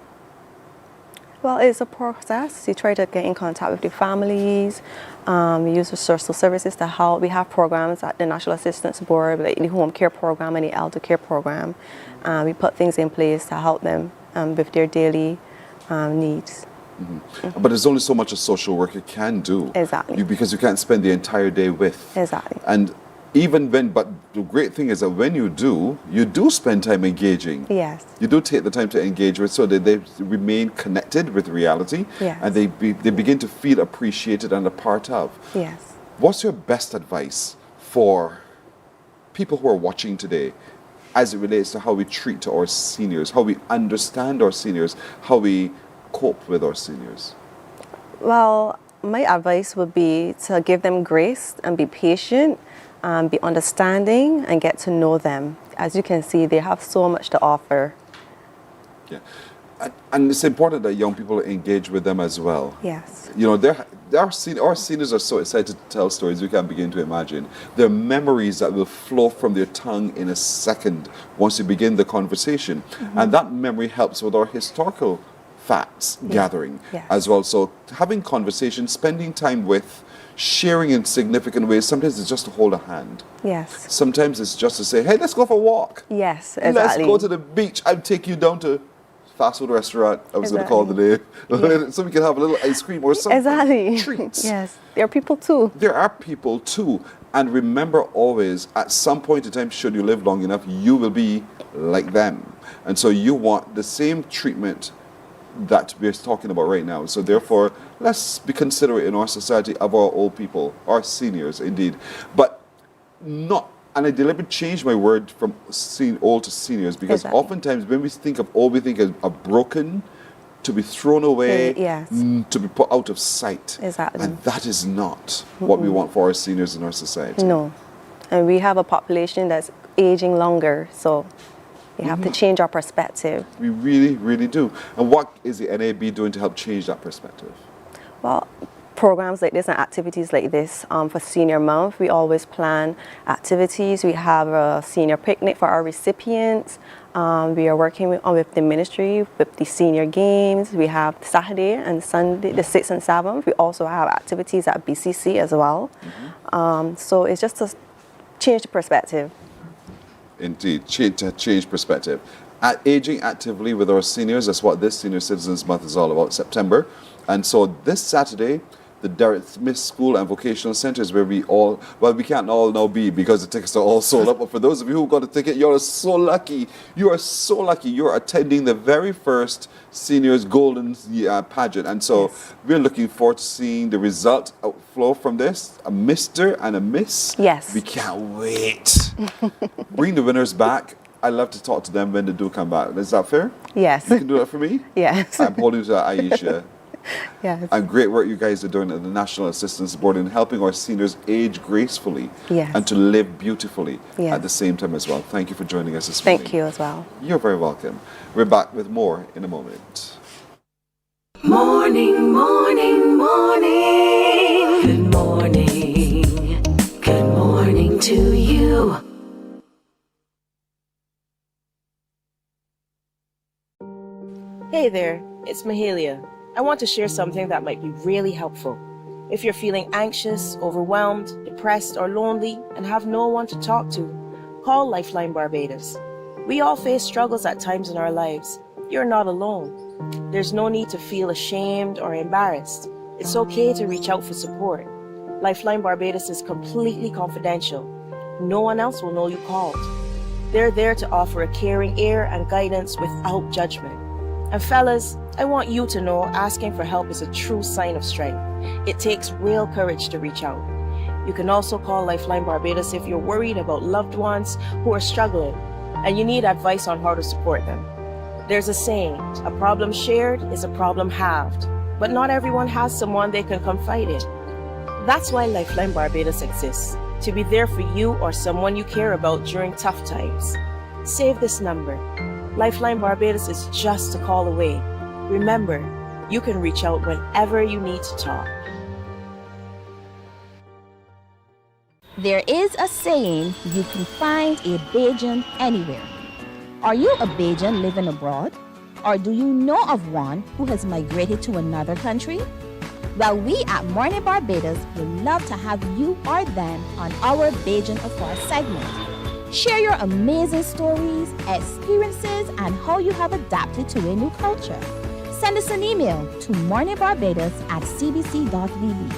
Well, it's a process. You try to get in contact with the families. We use the social services to help. We have programs at the National Assistance Board, like the home care program and the elder care program. We put things in place to help them with their daily needs. But there's only so much a social worker can do. Exactly. Because you can't spend the entire day with. Exactly. And even when, but the great thing is that when you do spend time engaging. Yes. You do take the time to engage with, so that they remain connected with reality. Yes. And they begin to feel appreciated and a part of. Yes. What's your best advice for people who are watching today as it relates to how we treat our seniors, how we understand our seniors, how we cope with our seniors? Well, my advice would be to give them grace and be patient, be understanding and get to know them. As you can see, they have so much to offer. Yeah. And it's important that young people engage with them as well. Yes. You know, our seniors are so excited to tell stories you can't begin to imagine. There are memories that will flow from their tongue in a second once you begin the conversation. And that memory helps with our historical facts gathering as well. So having conversations, spending time with, sharing in significant ways. Sometimes it's just to hold a hand. Yes. Sometimes it's just to say, hey, let's go for a walk. Yes, exactly. Let's go to the beach. I'll take you down to fast food restaurant. I was going to call the name. Yeah. So we can have a little ice cream or something. Exactly. Treats. Yes. There are people too. There are people too. And remember always, at some point in time, should you live long enough, you will be like them. And so you want the same treatment that we're talking about right now. So therefore, let's be considerate in our society of our old people, our seniors indeed. But not, and I deliberately changed my word from old to seniors, because oftentimes when we think of old, we think of broken, to be thrown away, to be put out of sight. Exactly. And that is not what we want for our seniors in our society. No. And we have a population that's aging longer, so we have to change our perspective. We really, really do. And what is the NAB doing to help change that perspective? Well, programs like this and activities like this for Senior Month, we always plan activities. We have a senior picnic for our recipients. We are working with the ministry with the senior games. We have Saturday and Sunday, the 6th and 7th. We also have activities at BCC as well. So it's just to change the perspective. Indeed, change perspective. Aging actively with our seniors, that's what this Senior Citizens Month is all about, September. And so this Saturday, the Derek Smith School and Vocational Center is where we can't all now be because the tickets are all sold up. But for those of you who got a ticket, you're so lucky. You are so lucky. You're attending the very first Seniors Golden Pageant. And so we're looking forward to seeing the result outflow from this. A Mr. and a Miss. Yes. We can't wait. Bring the winners back. I love to talk to them when they do come back. Is that fair? Yes. You can do that for me? Yes. I'm holding to Aisha. Yes. And great work you guys are doing at the National Assistance Board in helping our seniors age gracefully and to live beautifully at the same time as well. Thank you for joining us this morning. Thank you as well. You're very welcome. We're back with more in a moment. Morning, morning, morning. Good morning. Good morning to you. Hey there, it's Mahalia. I want to share something that might be really helpful. If you're feeling anxious, overwhelmed, depressed, or lonely and have no one to talk to, call Lifeline Barbados. We all face struggles at times in our lives. You're not alone. There's no need to feel ashamed or embarrassed. It's okay to reach out for support. Lifeline Barbados is completely confidential. No one else will know you called. They're there to offer a caring ear and guidance without judgment. And fellas, I want you to know asking for help is a true sign of strength. It takes real courage to reach out. You can also call Lifeline Barbados if you're worried about loved ones who are struggling and you need advice on how to support them. There's a saying, a problem shared is a problem halved, but not everyone has someone they can confide in. That's why Lifeline Barbados exists, to be there for you or someone you care about during tough times. Save this number. Lifeline Barbados is just a call away. Remember, you can reach out whenever you need to talk. There is a saying, you can find a Bajan anywhere. Are you a Bajan living abroad? Or do you know of one who has migrated to another country? Well, we at Mornin Barbados would love to have you or them on our Bajan Afar segment. Share your amazing stories, experiences, and how you have adapted to a new culture. Send us an email to morninbarbados@cbc.vb,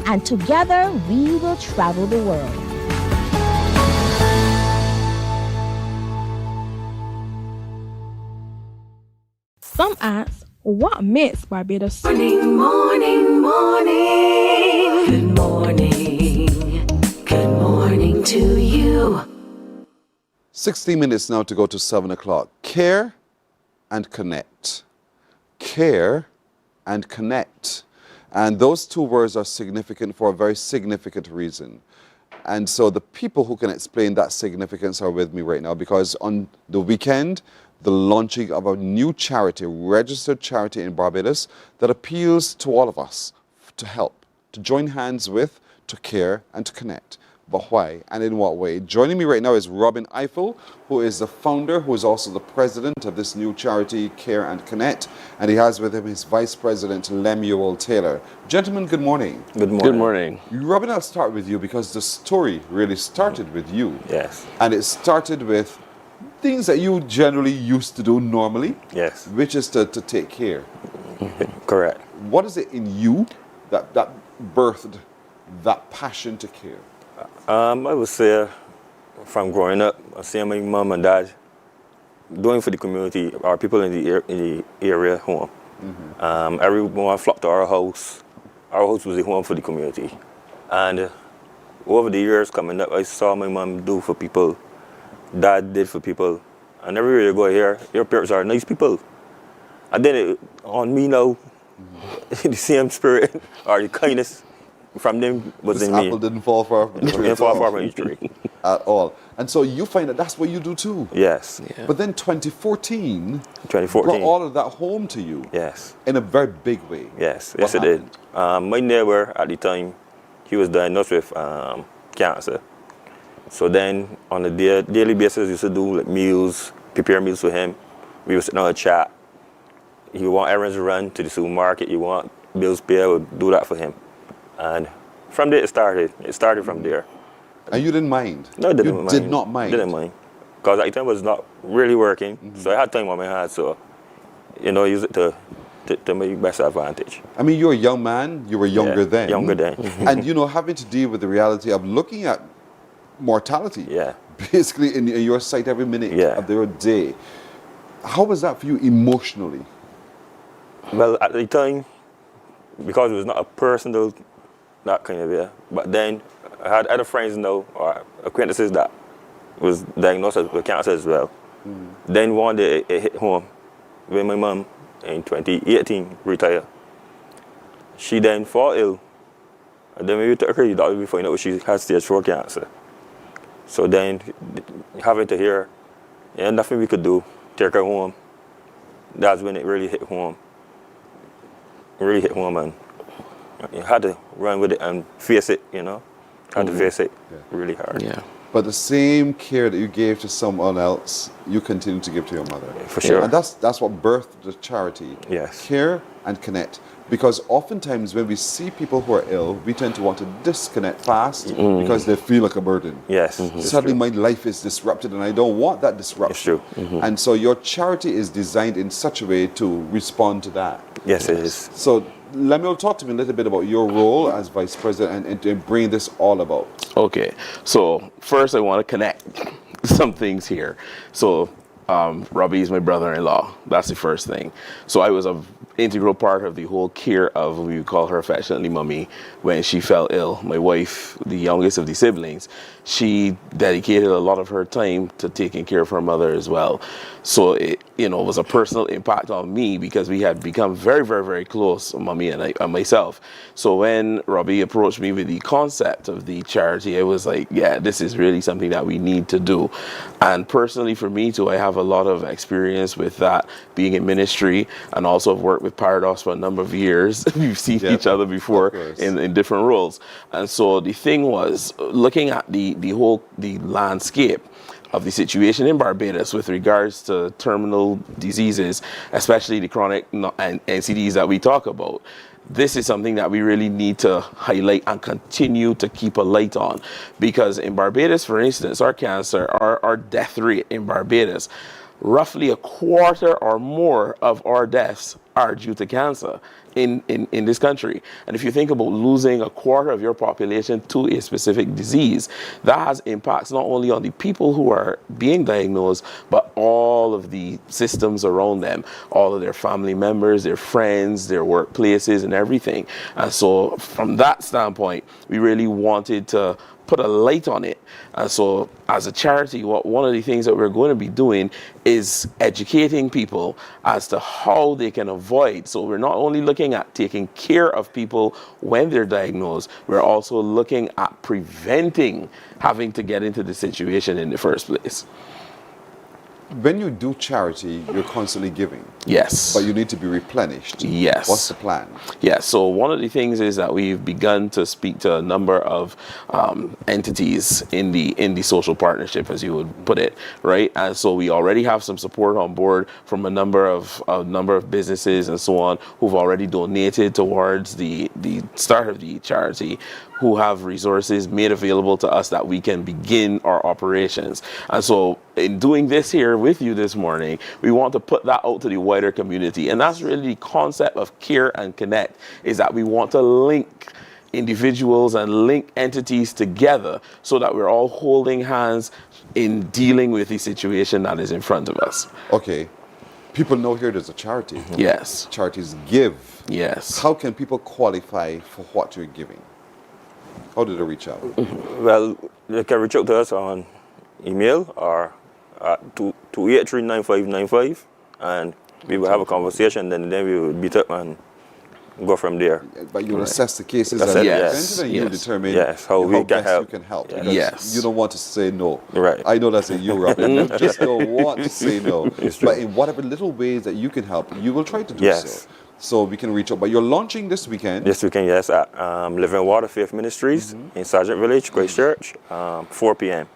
and together we will travel the world. Some ask, what makes Barbados Morning, morning, morning. Good morning. Good morning to you. 16 minutes now to go to 7 o'clock. Care and connect. Care and connect. And those two words are significant for a very significant reason. And so the people who can explain that significance are with me right now, because on the weekend, the launching of a new charity, registered charity in Barbados that appeals to all of us to help, to join hands with, to care and to connect. But why and in what way? Joining me right now is Robin Eiffel, who is the founder, who is also the president of this new charity, Care and Connect, and he has with him his vice president, Lemuel Taylor. Gentlemen, good morning. Good morning. Good morning. Robin, I'll start with you because the story really started with you. Yes. And it started with things that you generally used to do normally. Yes. Which is to take care. Correct. What is it in you that birthed that passion to care? I would say from growing up, I see my mom and dad doing for the community, our people in the area home. Everyone flocked to our house. Our house was a home for the community. And over the years coming up, I saw my mom do for people, dad did for people. And everywhere you go here, your parents are nice people. And then on me now, the same spirit or the kindness from them was this in me. apple didn't fall far from the tree. Didn't fall far from the tree. At all. And so you find that that's what you do too. Yes. Yeah. But then 2014 2014 brought all of that home to you. Yes. In a very big way. Yes. What Yes, it did. My neighbor at the time, he was diagnosed with cancer. So then on a daily basis, we used to do like meals, prepare meals for him. We would sit down and chat. He would want errands to run to the supermarket. He want bills paid. I would do that for him. And from there it started. It started from there. And you didn't mind? No, I didn't mind. You did not mind? Didn't mind. Because at the time I was not really working. So I had time on my hands. So, you know, use it to my best advantage. I mean, you're a young man. You were younger then. Younger then. And, you know, having to deal with the reality of looking at mortality. Yeah. Basically in your sight every minute of your day. How was that for you emotionally? Well, at the time, because it was not a personal, that kind of way. But then I had other friends now, or acquaintances that was diagnosed with cancer as well. Then one day it hit home when my mom in 2018 retired. She then fall ill. And then when we took her to the doctor, we found out she had stage 4 cancer. So then having to hear, nothing we could do, take her home. That's when it really hit home. It really hit home, and you had to run with it and face it, you know. Had to face it really hard. Yeah. But the same care that you gave to someone else, you continue to give to your mother. For sure. And that's what birthed the charity. Yes. Care and connect. Because oftentimes when we see people who are ill, we tend to want to disconnect fast because they feel like a burden. Yes. Suddenly my life is disrupted and I don't want that disruption. It's true. And so your charity is designed in such a way to respond to that. Yes, it is. So Lemuel, talk to me a little bit about your role as Vice President and to bring this all about. Okay, so first I want to connect some things here. So Robbie is my brother-in-law. That's the first thing. So I was an integral part of the whole care of, we would call her affectionately Mommy, when she fell ill. My wife, the youngest of the siblings, she dedicated a lot of her time to taking care of her mother as well. So it, was a personal impact on me because we had become very, very, very close, Mommy and myself. So when Robbie approached me with the concept of the charity, I was like, yeah, this is really something that we need to do. And personally for me too, I have a lot of experience with that, being in ministry, and also have worked with Paradox for a number of years. We've seen each other before in different roles. And so the thing was, looking at the landscape of the situation in Barbados with regards to terminal diseases, especially the chronic NCDs that we talk about, this is something that we really need to highlight and continue to keep a light on. Because in Barbados, for instance, our death rate in Barbados, roughly a quarter or more of our deaths are due to cancer in this country. And if you think about losing a quarter of your population to a specific disease, that has impacts not only on the people who are being diagnosed, but all of the systems around them, all of their family members, their friends, their workplaces, and everything. And so from that standpoint, we really wanted to put a light on it. And so as a charity, one of the things that we're going to be doing is educating people as to how they can avoid. So we're not only looking at taking care of people when they're diagnosed, we're also looking at preventing having to get into the situation in the first place. When you do charity, you're constantly giving. Yes. But you need to be replenished. Yes. What's the plan? Yeah, so one of the things is that we've begun to speak to a number of entities in the social partnership, as you would put it, right? And so we already have some support on board from a number of businesses and so on who've already donated towards the start of the charity, who have resources made available to us that we can begin our operations. And so in doing this here with you this morning, we want to put that out to the wider community. And that's really the concept of care and connect, is that we want to link individuals and link entities together so that we're all holding hands in dealing with the situation that is in front of us. Okay. People know here there's a charity. Yes. Charities give. Yes. How can people qualify for what you're giving? How do they reach out? Well, they can reach out to us on email or at 283-9595, and we will have a conversation, then we will beat up and go from there. But you'll assess the cases Assess- and yes. and you determine how we can best help. you can help. Yes. Because Yes. you don't want to say no. Right. I know that's a you, Robin. You just don't want to say no. It's true. But in whatever little ways that you can help, you will try to do Yes. so. So we can reach out. But you're launching this weekend. This weekend, yes, at Living Water Faith Ministries in Sergeant Village, Christchurch, 4 p.m.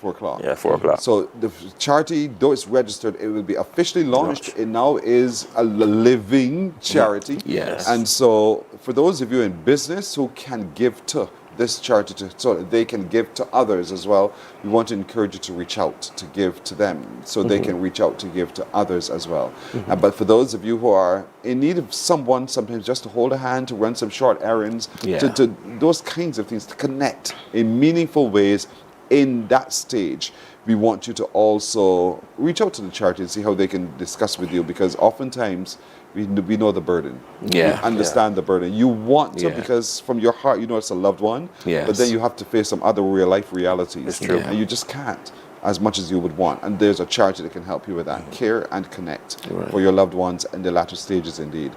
4 o'clock. Yeah, 4 o'clock. So the charity, though it's registered, it will be officially launched. It now is a living charity. Yes. And so for those of you in business who can give to this charity so that they can give to others as well, we want to encourage you to reach out to give to them so they can reach out to give to others as well. But for those of you who are in need of someone, sometimes just to hold a hand, to run some short errands, Yeah. to those kinds of things, to connect in meaningful ways in that stage, we want you to also reach out to the charity and see how they can discuss with you, because oftentimes we know the burden. Yeah. We understand the burden. You want to Yeah. because from your heart you know it's a loved one, Yes. but then you have to face some other real life realities. It's true. And you just can't as much as you would want. And there's a charity that can help you with that. Care and connect for your loved ones in the latter stages indeed.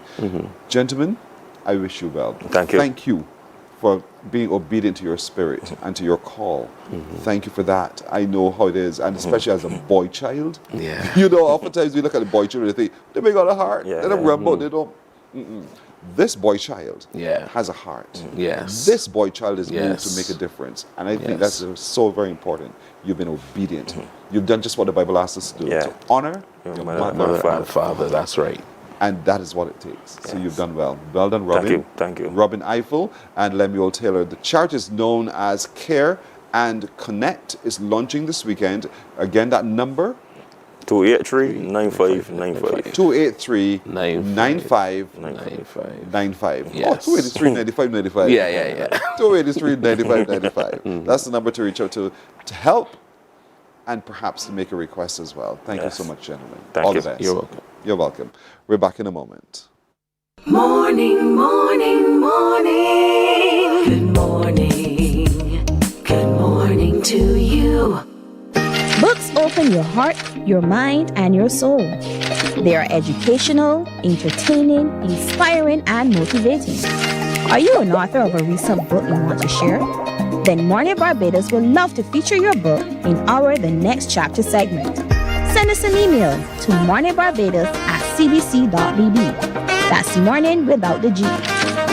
Gentlemen, I wish you well. Thank you. Thank you for being obedient to your spirit and to your call. Thank you for that. I know how it is, and especially as a boy child. Yeah. You know, oftentimes we look at the boy children and think, they may got a heart. Yeah. They don't rumble, they don't. This boy child Yeah. has a heart. Yes. This boy child is moved Yes. to make a difference. And I think Yes. that's so very important. You've been obedient. You've done just what the Bible asks us to do. Yeah. To honor your mother and father. That's right. and that is what it takes. So you've done well. Well done, Robin. Thank you. Thank you. Robin Eiffel and Lemuel Taylor. The charity is known as Care and Connect. Is launching this weekend. Again, that number? 283-9595. 283-9595. Yes. Oh, 283-9595. Yeah. 283-9595. That's the number to reach out to help and perhaps to make a request as well. Thank you so much, gentlemen. Thank All you. the best. You're welcome. You're welcome. We're back in a moment. Morning, morning, morning. Good morning. Good morning to you. Books open your heart, your mind, and your soul. They are educational, entertaining, inspiring, and motivating. Are you an author of a recent book you want to share? Then Mornin Barbados would love to feature your book in our The Next Chapter segment. Send us an email to morninbarbados@cbc.bb. That's morning without the G.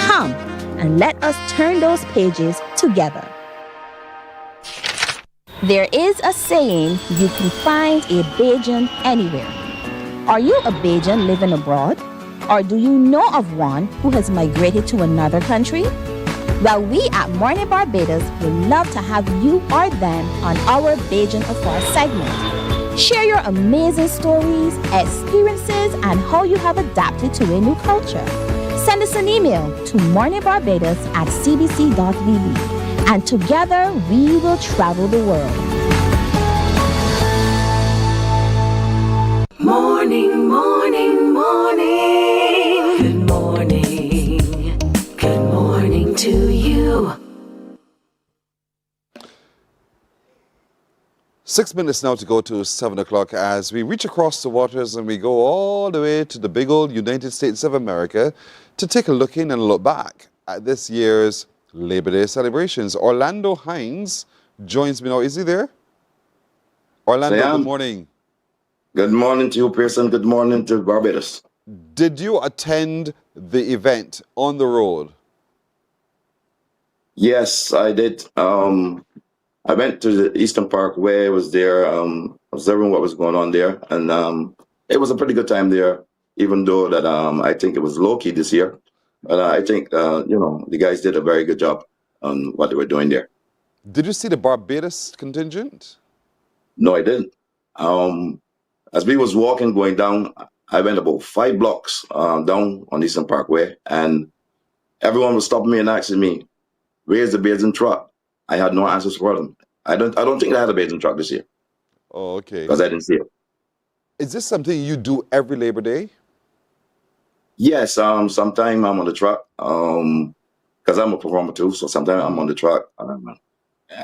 Come and let us turn those pages together. There is a saying, you can find a Bajan anywhere. Are you a Bajan living abroad? Or do you know of one who has migrated to another country? Well, we at Mornin Barbados would love to have you or them on our Bajan Afar segment. Share your amazing stories, experiences, and how you have adapted to a new culture. Send us an email to morninbarbados@cbc.bb. And together we will travel the world. Morning, morning, morning. Good morning. Good morning to you. 6 minutes now to go to 7 o'clock as we reach across the waters and we go all the way to the big old United States of America to take a look in and look back at this year's Labor Day celebrations. Orlando Hines joins me now. Is he there? Orlando, good morning. Good morning to you, Pearson. Good morning to Barbados. Did you attend the event on the road? Yes, I did. I went to the Eastern Park where I was there, observing what was going on there. And it was a pretty good time there, even though that I think it was low-key this year. But I think, the guys did a very good job on what they were doing there. Did you see the Barbados contingent? No, I didn't. As we was walking, going down, I went about 5 blocks down on Eastern Parkway, and everyone was stopping me and asking me, "Where's the Basin truck?" I had no answers for them. I don't think I had a Basin truck this year. Oh, okay. Because I didn't see it. Is this something you do every Labor Day? Yes, sometimes I'm on the truck, because I'm a performer too, so sometimes I'm on the truck.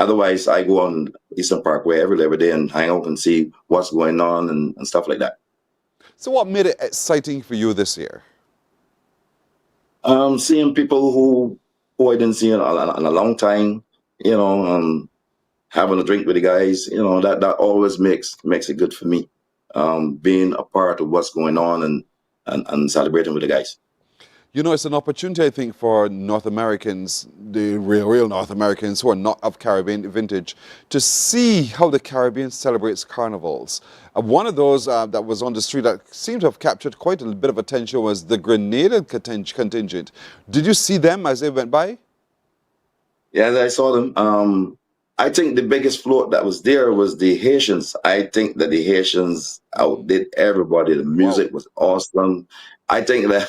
Otherwise, I go on Eastern Parkway every Labor Day and hang out and see what's going on and stuff like that. So what made it exciting for you this year? Seeing people who I didn't see in a long time, having a drink with the guys, that always makes it good for me. Being a part of what's going on and celebrating with the guys. It's an opportunity, I think, for North Americans, the real North Americans who are not of Caribbean vintage, to see how the Caribbean celebrates carnivals. One of those that was on the street that seemed to have captured quite a bit of attention was the Grenada contingent. Did you see them as they went by? Yeah, I saw them. I think the biggest float that was there was the Haitians. I think that the Haitians outdid everybody. The music was awesome. I think that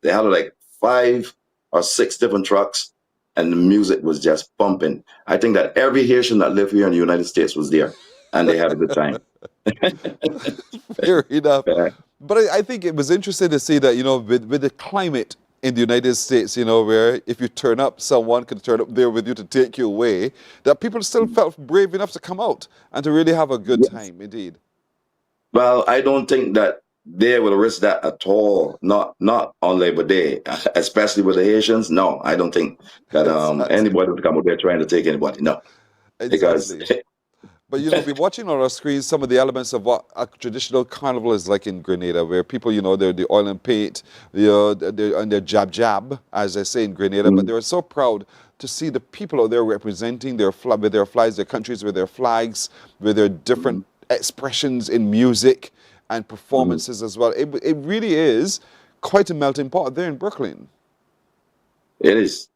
they had like 5 or 6 different trucks, and the music was just pumping. I think that every Haitian that lived here in the United States was there, and they had a good time. Fair enough. But I think it was interesting to see that, with the climate in the United States, where if you turn up, someone could turn up there with you to take you away, that people still felt brave enough to come out and to really have a good time, indeed. Well, I don't think that they will risk that at all, not on Labor Day, especially with the Haitians. No, I don't think that anybody would come out there trying to take anybody, no. Exactly. Because But we're watching on our screens some of the elements of what a traditional carnival is like in Grenada, where people, they're the oil and paint, they're and their jab, as they say in Grenada, but they're so proud to see the people out there representing with their flags, their countries, with their flags, with their different expressions in music and performances as well. It really is quite a melting pot there in Brooklyn. it is.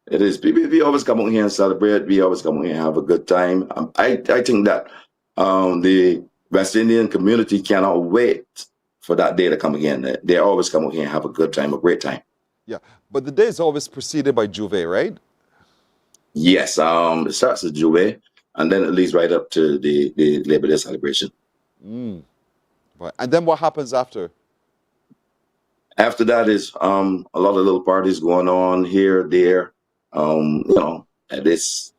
It is. We always come out here and celebrate. We always come out here and have a good time. I think that the West Indian community cannot wait for that day to come again. They always come out here and have a good time, a great time. Yeah, but the day is always preceded by Juve, right? Yes, it starts at Juve, and then it leads right up to the Labor Day celebration. Right. And then what happens after? After that is a lot of little parties going on here, there. It's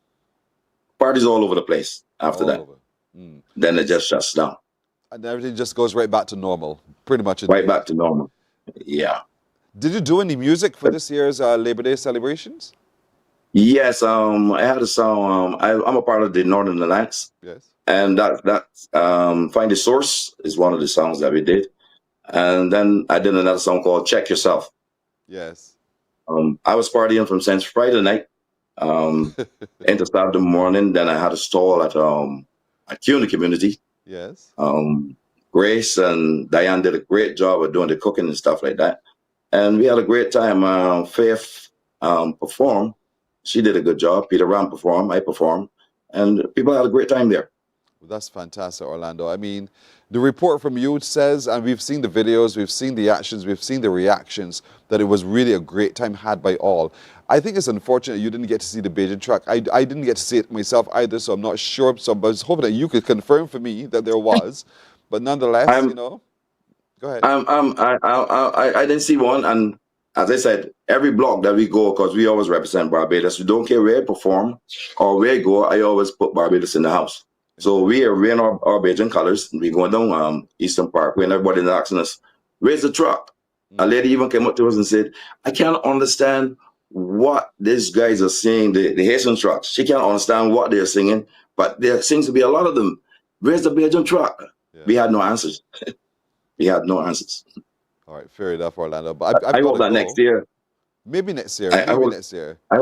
parties all over the place after that. Then it just shuts down. And everything just goes right back to normal, pretty much. Right back to normal. Yeah. Did you do any music for this year's Labor Day celebrations? Yes, I had a song. I'm a part of the Northern Alliance. Yes. And that Find the Source is one of the songs that we did. And then I did another song called Check Yourself. Yes. I was partying from since Friday night into Saturday morning. Then I had a stall at CUNY Community. Yes. Grace and Diane did a great job of doing the cooking and stuff like that. And we had a great time. Faith performed. She did a good job. Peter Ram performed. I performed. And people had a great time there. Well, that's fantastic, Orlando. I mean, the report from you says, and we've seen the videos, we've seen the actions, we've seen the reactions, that it was really a great time had by all. I think it's unfortunate you didn't get to see the Bajan track. I didn't get to see it myself either, so I'm not sure. So I was hoping that you could confirm for me that there was. But nonetheless, go ahead. I didn't see one. And as I said, every block that we go, because we always represent Barbados, we don't care where I perform or where I go, I always put Barbados in the house. So we are wearing our Bajan colors. We going down Eastern Parkway, and everybody's asking us, "Where's the truck?" A lady even came up to us and said, "I can't understand what these guys are saying, the Haitian trucks. She can't understand what they're singing, but there seems to be a lot of them. Where's the Bajan truck?" Yeah. We had no answers. We had no answers. All right, fair enough, Orlando. But I hope that next year. Maybe next year. Next year. I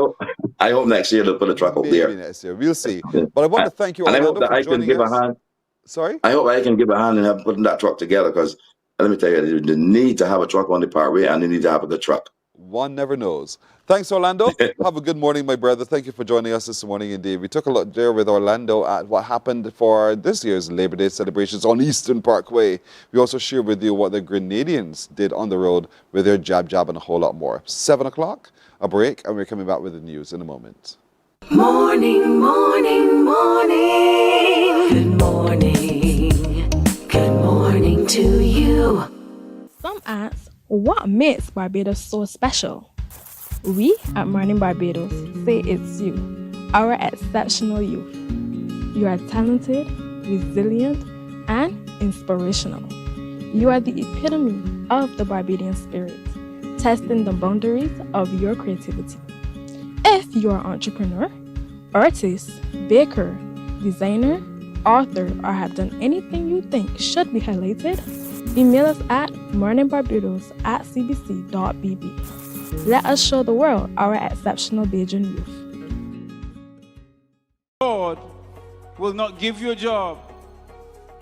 hope next year they'll put a truck up there. Maybe next year. We'll see. But I want to thank you, Orlando, and I hope that I can give a hand. Sorry? I hope I can give a hand in putting that truck together, because let me tell you, they need to have a truck on the parkway, and they need to have a good truck. One never knows. Thanks, Orlando. Have a good morning, my brother. Thank you for joining us this morning indeed. We took a look there with Orlando at what happened for this year's Labor Day celebrations on Eastern Parkway. We also shared with you what the Grenadians did on the road with their jab and a whole lot more. 7 o'clock, a break, and we're coming back with the news in a moment. Morning, morning, morning. Good morning. Good morning to you. Some ask, what makes Barbados so special? We at Mornin Barbados say it's you, our exceptional youth. You are talented, resilient, and inspirational. You are the epitome of the Barbadian spirit, testing the boundaries of your creativity. If you are an entrepreneur, artist, baker, designer, author, or have done anything you think should be highlighted, email us at morninbarbados@cbc.bb. Let us show the world our exceptional Bajan youth. God will not give you a job.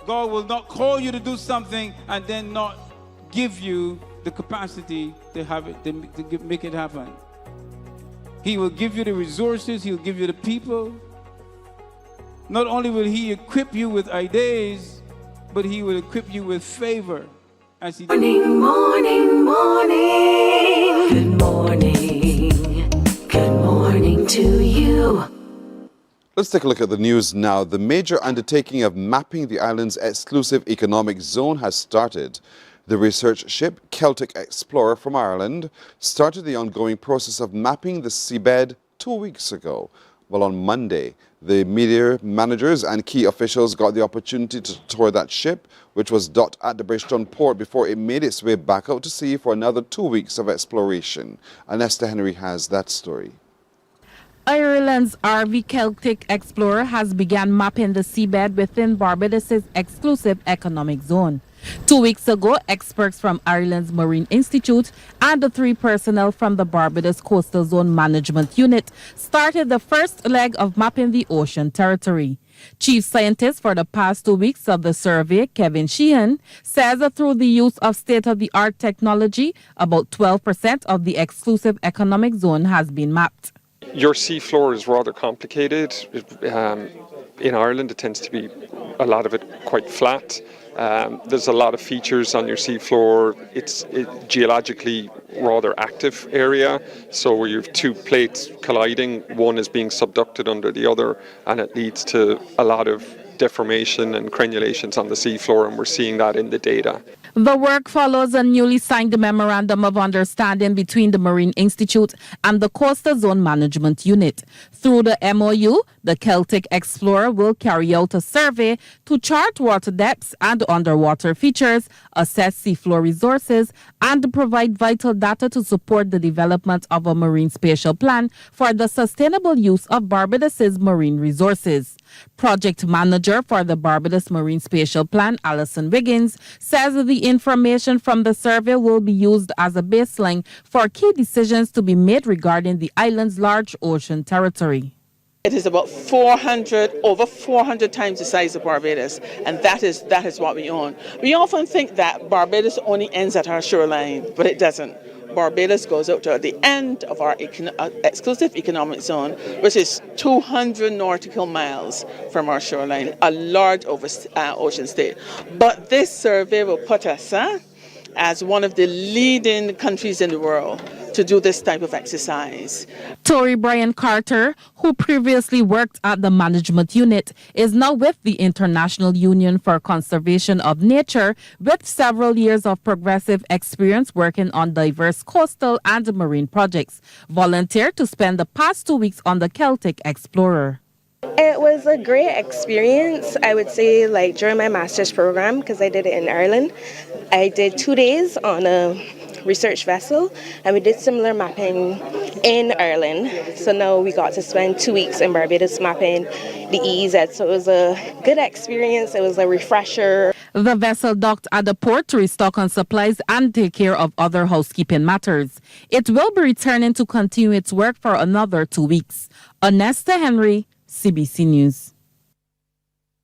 God will not call you to do something and then not give you the capacity to have it, to make it happen. He will give you the resources, he'll give you the people. Not only will he equip you with ideas, but he will equip you with favor. As he Morning, morning, morning. Good morning. Good morning to you. Let's take a look at the news now. The major undertaking of mapping the island's exclusive economic zone has started. The research ship Celtic Explorer from Ireland started the ongoing process of mapping the seabed 2 weeks ago. Well, on Monday, the media managers and key officials got the opportunity to tour that ship, which was docked at the Bridgetown port before it made its way back out to sea for another 2 weeks of exploration. Anesta Henry has that story. Ireland's RV Celtic Explorer has begun mapping the seabed within Barbados' exclusive economic zone. 2 weeks ago, experts from Ireland's Marine Institute and the 3 personnel from the Barbados Coastal Zone Management Unit started the first leg of mapping the ocean territory. Chief Scientist for the past 2 weeks of the survey, Kevin Sheehan, says that through the use of state-of-the-art technology, about 12% of the exclusive economic zone has been mapped. Your seafloor is rather complicated. In Ireland, it tends to be a lot of it quite flat. There's a lot of features on your seafloor. It's geologically rather active area, so where you have 2 plates colliding, one is being subducted under the other, and it leads to a lot of deformation and crenulations on the seafloor, and we're seeing that in the data. The work follows a newly signed Memorandum of Understanding between the Marine Institute and the Coastal Zone Management Unit. Through the MOU, the Celtic Explorer will carry out a survey to chart water depths and underwater features, assess seafloor resources, and provide vital data to support the development of a marine spatial plan for the sustainable use of Barbados's marine resources. Project manager for the Barbados Marine Spatial Plan, Alison Wiggins, says the information from the survey will be used as a baseline for key decisions to be made regarding the island's large ocean territory. It is about over 400 times the size of Barbados, and that is what we own. We often think that Barbados only ends at our shoreline, but it doesn't. Barbados goes out to the end of our exclusive economic zone, which is 200 nautical miles from our shoreline, a large ocean state. But this survey will put us as one of the leading countries in the world to do this type of exercise. Tori Brian Carter, who previously worked at the management unit, is now with the International Union for Conservation of Nature with several years of progressive experience working on diverse coastal and marine projects. Volunteered to spend the past 2 weeks on the Celtic Explorer. It was a great experience, I would say, like during my master's program, because I did it in Ireland. I did 2 days on a research vessel, and we did similar mapping in Ireland. So now we got to spend 2 weeks in Barbados mapping the EEZ. So it was a good experience. It was a refresher. The vessel docked at the port to restock on supplies and take care of other housekeeping matters. It will be returning to continue its work for another 2 weeks. Anesta Henry, CBC News.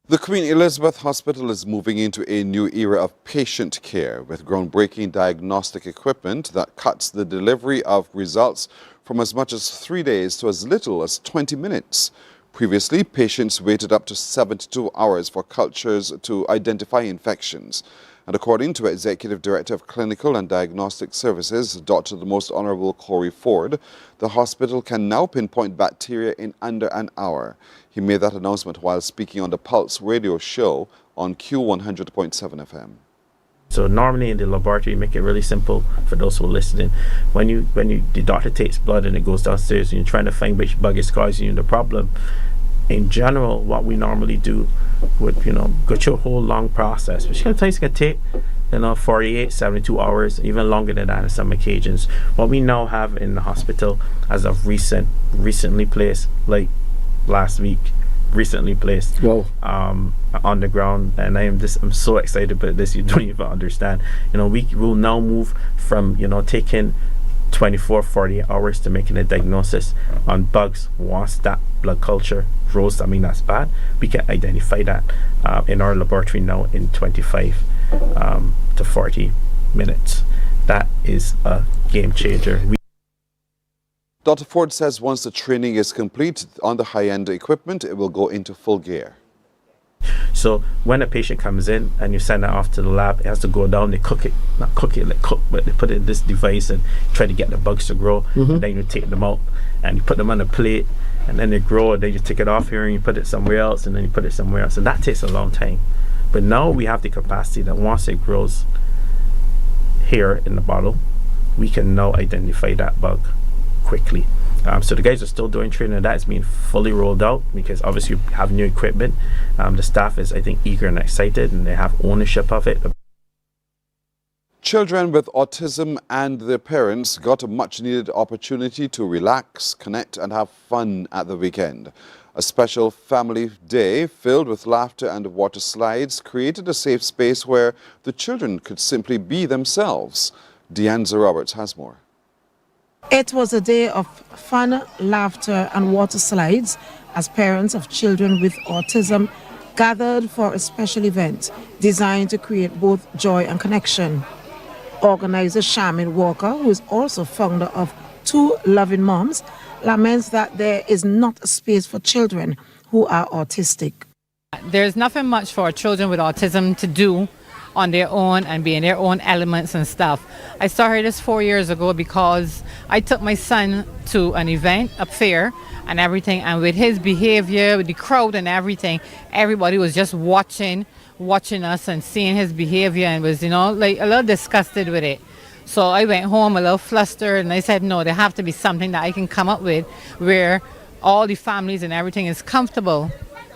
The Queen Elizabeth Hospital is moving into a new era of patient care with groundbreaking diagnostic equipment that cuts the delivery of results from as much as 3 days to as little as 20 minutes. Previously, patients waited up to 72 hours for cultures to identify infections. And according to Executive Director of Clinical and Diagnostic Services, Dr. the Most Honorable Corey Ford, the hospital can now pinpoint bacteria in under an hour. He made that announcement while speaking on the Pulse radio show on Q100.7 FM. So normally in the laboratory, make it really simple for those who are listening. When the doctor takes blood and it goes downstairs and you're trying to find which bug is causing you the problem, in general, what we normally do would, go through a whole long process, which sometimes can take 48, 72 hours, even longer than that on some occasions. What we now have in the hospital as of recently placed, like last week, on the ground, and I'm so excited about this, you don't even understand. We will now move from taking 24, 48 hours to making a diagnosis on bugs. Once that blood culture grows, that's bad, we can identify that in our laboratory now in 25 to 40 minutes. That is a game changer. Dr. Ford says once the training is complete on the high-end equipment, it will go into full gear. So when a patient comes in and you send it off to the lab, it has to go down, they but they put it in this device and try to get the bugs to grow, and then you take them out and you put them on a plate, and then they grow, and then you take it off here and you put it somewhere else, and then you put it somewhere else, and that takes a long time. But now we have the capacity that once it grows here in the bottle, we can now identify that bug quickly. So the guys are still doing training, and that is being fully rolled out because obviously you have new equipment. The staff is, I think, eager and excited, and they have ownership of it. Children with autism and their parents got a much-needed opportunity to relax, connect, and have fun at the weekend. A special family day filled with laughter and water slides created a safe space where the children could simply be themselves. Deanza Roberts has more. It was a day of fun, laughter and water slides as parents of children with autism gathered for a special event designed to create both joy and connection. Organizer Shamin Walker, who is also founder of Two Loving Moms, laments that there is not a space for children who are autistic. There's nothing much for children with autism to do on their own and be in their own elements and stuff. I started this 4 years ago because I took my son to an event, a fair and everything, and with his behavior, with the crowd and everything, everybody was just watching us and seeing his behavior and was, like a little disgusted with it. So I went home a little flustered, and I said, no, there have to be something that I can come up with where all the families and everything is comfortable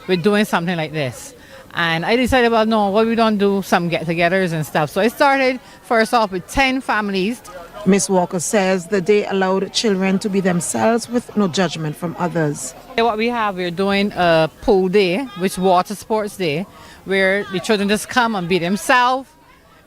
with doing something like this. And I decided, well, no, why we don't do some get-togethers and stuff. So I started first off with 10 families. Ms. Walker says the day allowed children to be themselves with no judgment from others. What we have, we're doing a pool day, which water sports day, where the children just come and be themselves,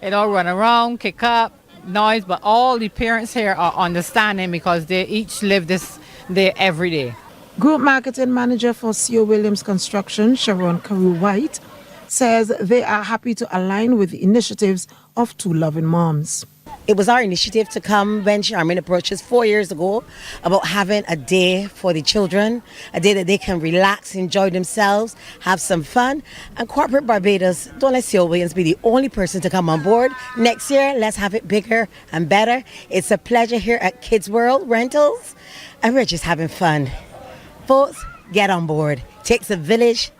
run around, kick up, noise, but all the parents here are understanding because they each live this day every day. Group Marketing Manager for C.O. Williams Construction, Sharon Carew White, says they are happy to align with the initiatives of Two Loving Moms. It was our initiative to come when Charmaine approached us 4 years ago about having a day for the children, a day that they can relax, enjoy themselves, have some fun. And Corporate Barbados, don't let C.O. Williams be the only person to come on board. Next year, let's have it bigger and better. It's a pleasure here at Kids World Rentals, and we're just having fun. Folks, get on board. Takes a village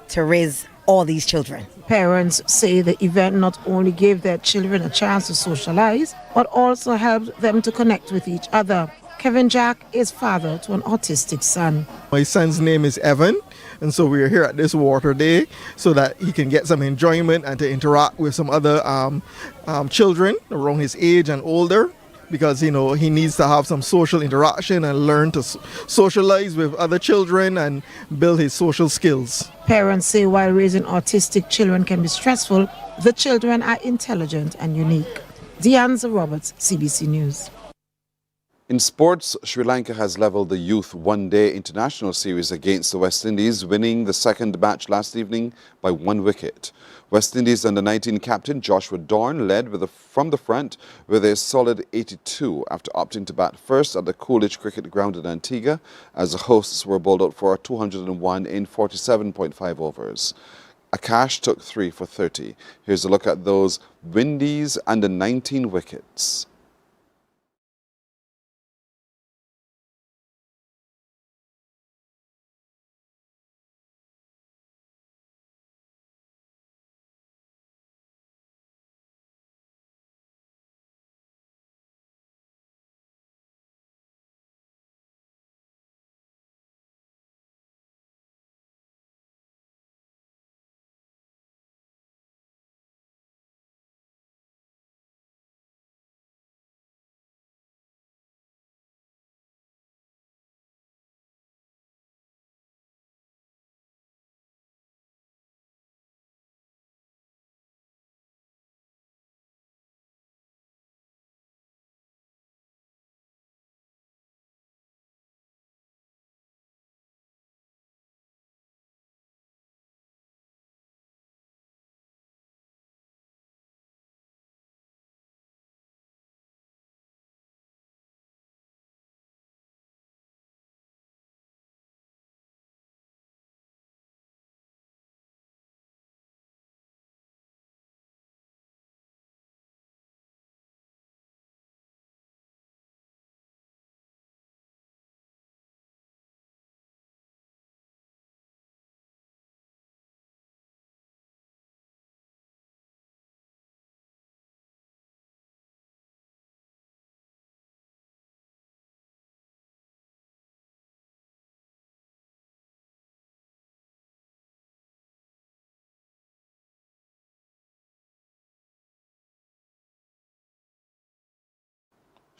to raise all these children. Parents say the event not only gave their children a chance to socialize, but also helped them to connect with each other. Kevin Jack is father to an autistic son. My son's name is Evan, and so we're here at this water day so that he can get some enjoyment and to interact with some other children around his age and older, because he needs to have some social interaction and learn to socialize with other children and build his social skills. Parents say while raising autistic children can be stressful, the children are intelligent and unique. Deanza Roberts, CBC News. In sports, Sri Lanka has leveled the Youth One-Day International Series against the West Indies, winning the second match last evening by 1 wicket. West Indies under-19 captain Joshua Dorn led from the front with a solid 82 after opting to bat first at the Coolidge Cricket Ground in Antigua, as the hosts were bowled out for 201 in 47.5 overs. Akash took 3 for 30. Here's a look at those Windies under-19 wickets.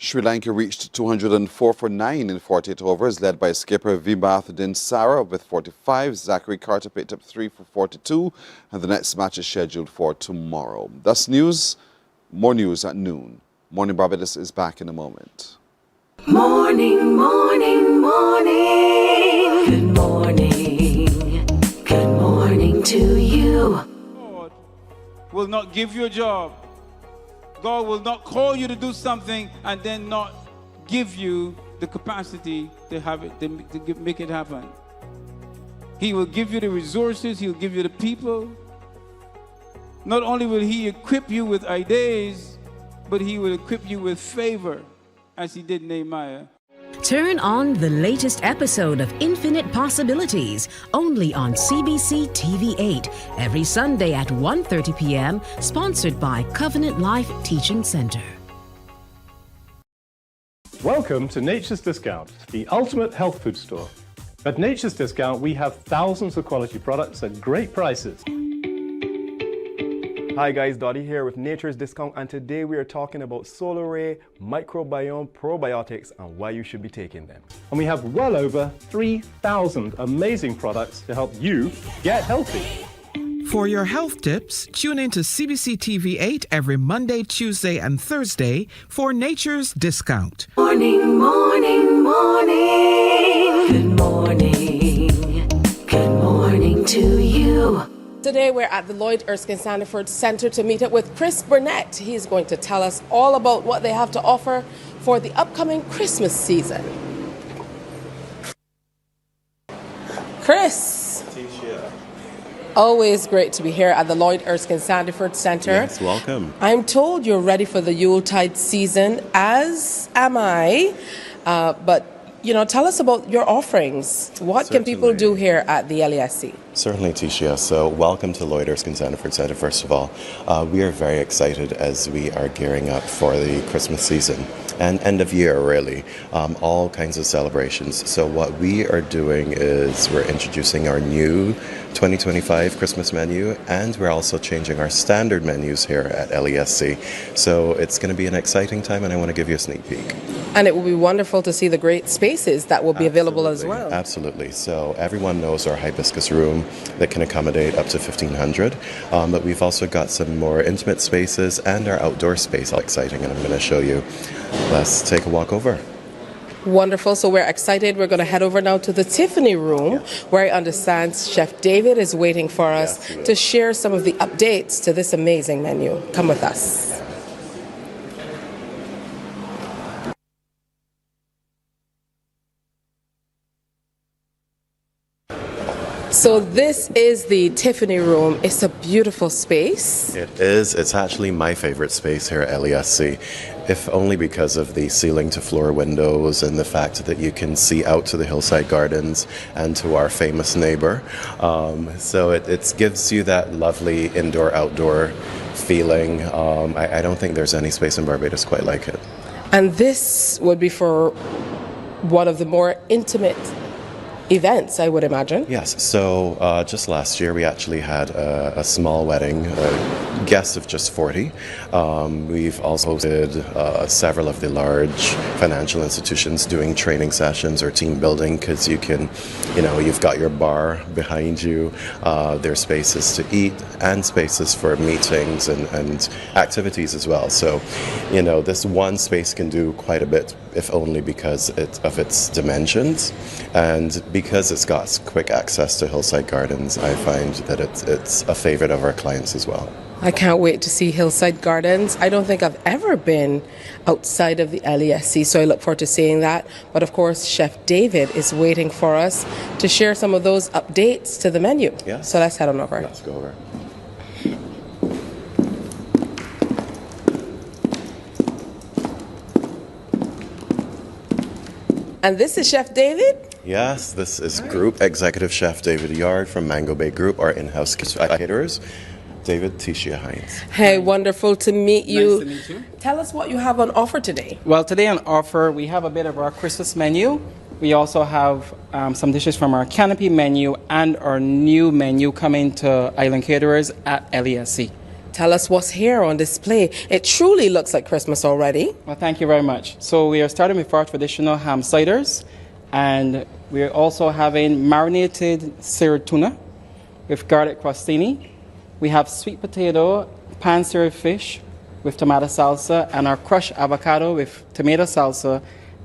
Sri Lanka reached 204 for 9 in 48 overs, led by skipper Vimath Dinsara with 45. Zachary Carter picked up 3 for 42, and the next match is scheduled for tomorrow. That's news. More news at noon. Morning Barbados is back in a moment. Morning, morning, morning. Good morning. Good morning to you. God will not give you a job. God will not call you to do something and then not give you the capacity to have it, to make it happen. He will give you the resources, he'll give you the people. Not only will he equip you with ideas, but he will equip you with favor, as he did Nehemiah. Turn on the latest episode of Infinite Possibilities, only on CBC TV8, every Sunday at 1:30 p.m., sponsored by Covenant Life Teaching Center. Welcome to Nature's Discount, the ultimate health food store. At Nature's Discount, we have thousands of quality products at great prices. Hi guys, Dottie here with Nature's Discount, and today we are talking about solar ray, microbiome, probiotics, and why you should be taking them. And we have well over 3,000 amazing products to help you get healthy. For your health tips, tune in to CBC TV8 every Monday, Tuesday, and Thursday for Nature's Discount. Morning, morning, morning. Good morning. Good morning to you. Today we're at the Lloyd Erskine Sandiford Center to meet up with Chris Burnett. He's going to tell us all about what they have to offer for the upcoming Christmas season. Chris. Always great to be here at the Lloyd Erskine Sandiford Center. Yes, welcome. I'm told you're ready for the Yuletide season, as am I. But tell us about your offerings. What can people do here at the LESC? Certainly, Tisha. So welcome to Lloyd Erskine Sandiford Center, first of all. We are very excited as we are gearing up for the Christmas season and end of year, really. All kinds of celebrations. So what we are doing is we're introducing our new 2025 Christmas menu, and we're also changing our standard menus here at LESC. So it's going to be an exciting time, and I want to give you a sneak peek. And it will be wonderful to see the great spaces that will be available as well. Absolutely. So everyone knows our hibiscus room that can accommodate up to 1,500. But we've also got some more intimate spaces and our outdoor space. Exciting, and I'm going to show you. Let's take a walk over. Wonderful. So we're excited. We're going to head over now to the Tiffany room, where I understand Chef David is waiting for us to share some of the updates to this amazing menu. Come with us. So this is the Tiffany room. It's a beautiful space. It is. It's actually my favorite space here at LESC, if only because of the ceiling to floor windows and the fact that you can see out to the hillside gardens and to our famous neighbor. So it gives you that lovely indoor-outdoor feeling. I don't think there's any space in Barbados quite like it. And this would be for one of the more intimate events, I would imagine. Yes, so just last year we actually had a small wedding, a guest of just 40. We've also hosted several of the large financial institutions doing training sessions or team building, because you can, you've got your bar behind you, there's spaces to eat and spaces for meetings and activities as well. So, this one space can do quite a bit, if only because of its dimensions, and because it's got quick access to hillside gardens. I find that it's a favorite of our clients as well. I can't wait to see hillside gardens. I don't think I've ever been outside of the LESC, so I look forward to seeing that. But of course, Chef David is waiting for us to share some of those updates to the menu. Yes. So let's head on over. Let's go over. And this is Chef David? Yes, this is Group Executive Chef David Yard from Mango Bay Group, our in-house caterers. David, Tisha Hines. Hey, wonderful to meet you. Nice to meet you. Tell us what you have on offer today. Well, today on offer, we have a bit of our Christmas menu. We also have some dishes from our canopy menu and our new menu coming to Island Caterers at LESC. Tell us what's here on display. It truly looks like Christmas already. Well, thank you very much. So we are starting with our traditional ham ciders, and we're also having marinated seared tuna with garlic crostini. We have sweet potato, pan-seared fish with tomato salsa, and our crushed avocado with tomato salsa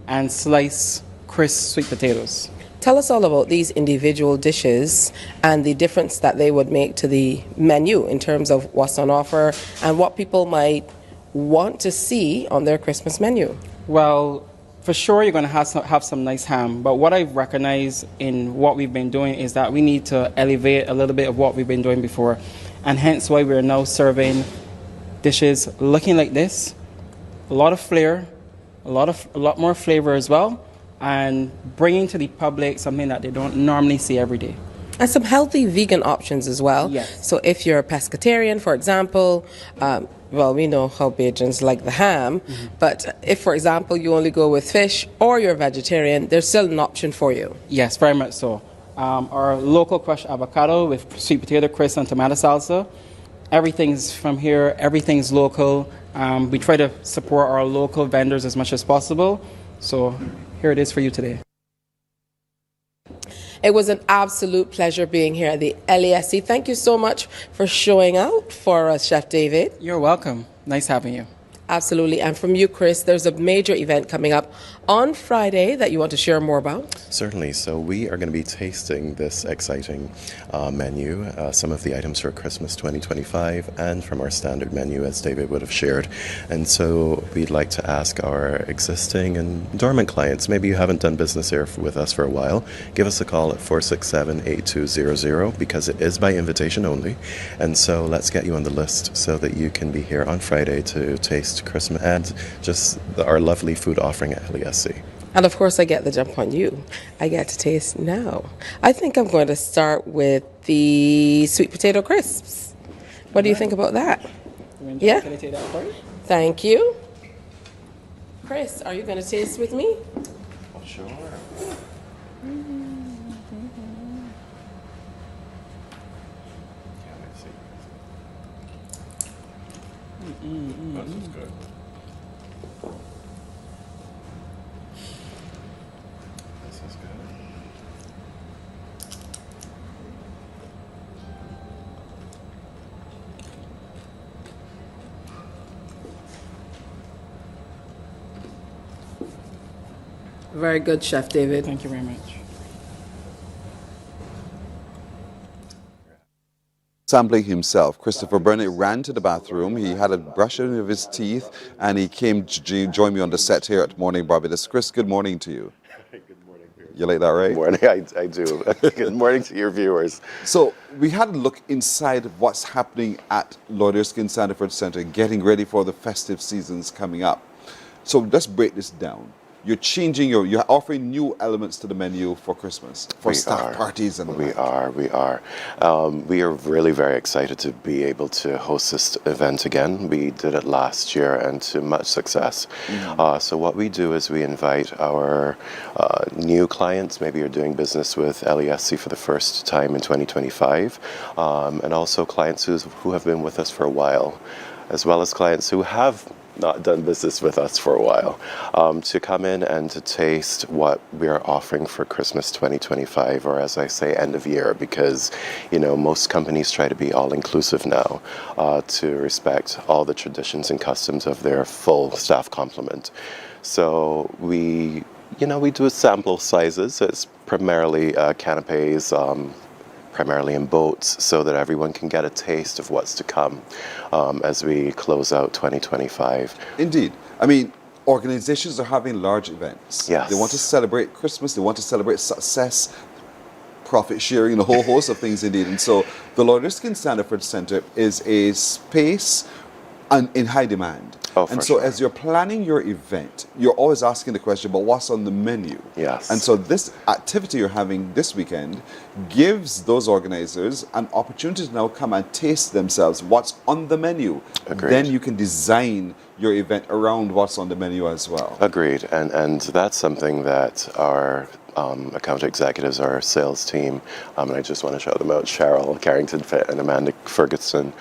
and sliced crisp sweet potatoes. Tell us all about these individual dishes and the difference that they would make to the menu in terms of what's on offer and what people might want to see on their Christmas menu. Well, for sure you're going to have some nice ham, but what I've recognized in what we've been doing is that we need to elevate a little bit of what we've been doing before, and hence why we're now serving dishes looking like this. A lot of flair, a lot more flavor as well, and bringing to the public something that they don't normally see every day. And some healthy vegan options as well. Yes. So if you're a pescatarian, for example, well, we know how Bajans like the ham, but if, for example, you only go with fish or you're a vegetarian, there's still an option for you. Yes, very much so. Our local crushed avocado with sweet potato crisp and tomato salsa. Everything's from here, everything's local. We try to support our local vendors as much as possible. So here it is for you today. It was an absolute pleasure being here at the LASC. Thank you so much for showing out for us, Chef David. You're welcome. Nice having you. Absolutely. And from you, Chris, there's a major event coming up on Friday that you want to share more about. Certainly. So we are going to be tasting this exciting menu, some of the items for Christmas 2025 and from our standard menu, as David would have shared. And so we'd like to ask our existing and dormant clients, maybe you haven't done business here with us for a while, give us a call at 467-8200 because it is by invitation only. And so let's get you on the list so that you can be here on Friday to taste Christmas and just our lovely food offering at LASC. And of course, I get the jump on you. I get to taste now. I think I'm going to start with the sweet potato crisps. What do you think about that? Yeah? Can I take that for you? Thank you. Chris, are you going to taste with me? Sure. This is good. This is good. Very good, Chef David. Thank you very much. Sampling himself, Christopher Burnett ran to the bathroom. He had a brushing of his teeth, and he came to join me on the set here at Morning Barbados. Chris, good morning to you. Good morning. You like that, right? Good morning. I do. Good morning to your viewers. So we had a look inside what's happening at Lauderskin Sandiford Centre, getting ready for the festive seasons coming up. So let's break this down. You're changing you're offering new elements to the menu for Christmas, for staff parties and We are. We are really very excited to be able to host this event again. We did it last year and to much success. So what we do is we invite our new clients, maybe you're doing business with LASC for the first time in 2025, and also clients who have been with us for a while, as well as clients who have not done business with us for a while, to come in and to taste what we are offering for Christmas 2025, or as I say, end of year, because, you know, most companies try to be all-inclusive now to respect all the traditions and customs of their full staff complement. So we do sample sizes. So it's primarily canapes, primarily in boats, so that everyone can get a taste of what's to come as we close out 2025. Indeed. I mean, organizations are having large events. Yes. They want to celebrate Christmas, they want to celebrate success, profit sharing, a whole host of things indeed. And so the Lauderskin Sandiford Centre is a space in high demand. And so as you're planning your event, you're always asking the question, but what's on the menu? Yes. And so this activity you're having this weekend gives those organizers an opportunity to now come and taste themselves what's on the menu. Agreed. Then you can design your event around what's on the menu as well. Agreed. And that's something that our account executives, our sales team, and I just want to shout them out, Cheryl Carrington Fitt and Amanda Ferguson,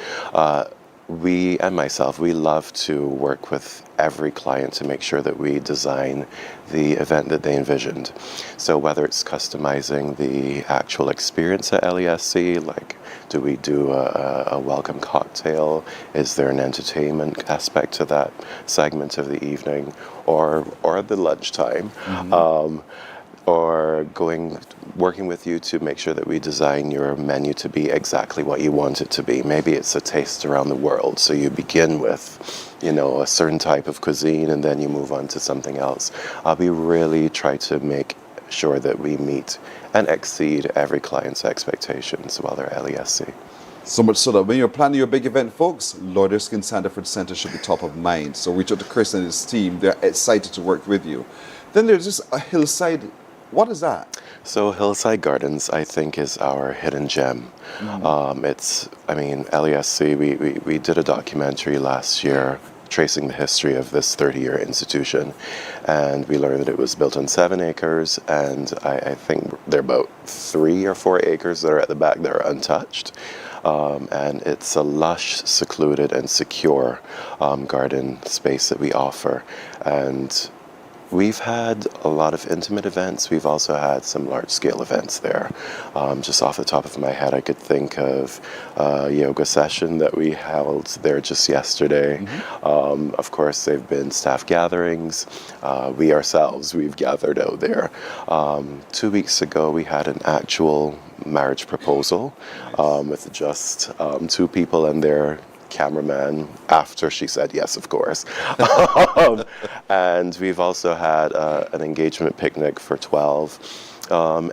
we and myself, we love to work with every client to make sure that we design the event that they envisioned. So whether it's customizing the actual experience at LESC, like do we do a welcome cocktail? Is there an entertainment aspect to that segment of the evening, or the lunchtime? Or working with you to make sure that we design your menu to be exactly what you want it to be. Maybe it's a taste around the world, so you begin with, a certain type of cuisine and then you move on to something else. We really try to make sure that we meet and exceed every client's expectations while they're at LESC. So much so that when you're planning your big event, folks, Lord Erskine Sandiford Centre should be top of mind. So reach out to Chris and his team. They're excited to work with you. Then there's just a hillside. What is that? So Hillside Gardens, I think, is our hidden gem. LESC, we did a documentary last year tracing the history of this 30-year institution, and we learned that it was built on 7 acres, and I think there are about 3 or 4 acres that are at the back that are untouched. And it's a lush, secluded, and secure garden space that we offer. And we've had a lot of intimate events. We've also had some large-scale events there. Just off the top of my head, I could think of a yoga session that we held there just yesterday. Of course, they've been staff gatherings. We ourselves, we've gathered out there. 2 weeks ago, we had an actual marriage proposal with just 2 people and their cameraman, after she said yes, of course. And we've also had an engagement picnic for 12.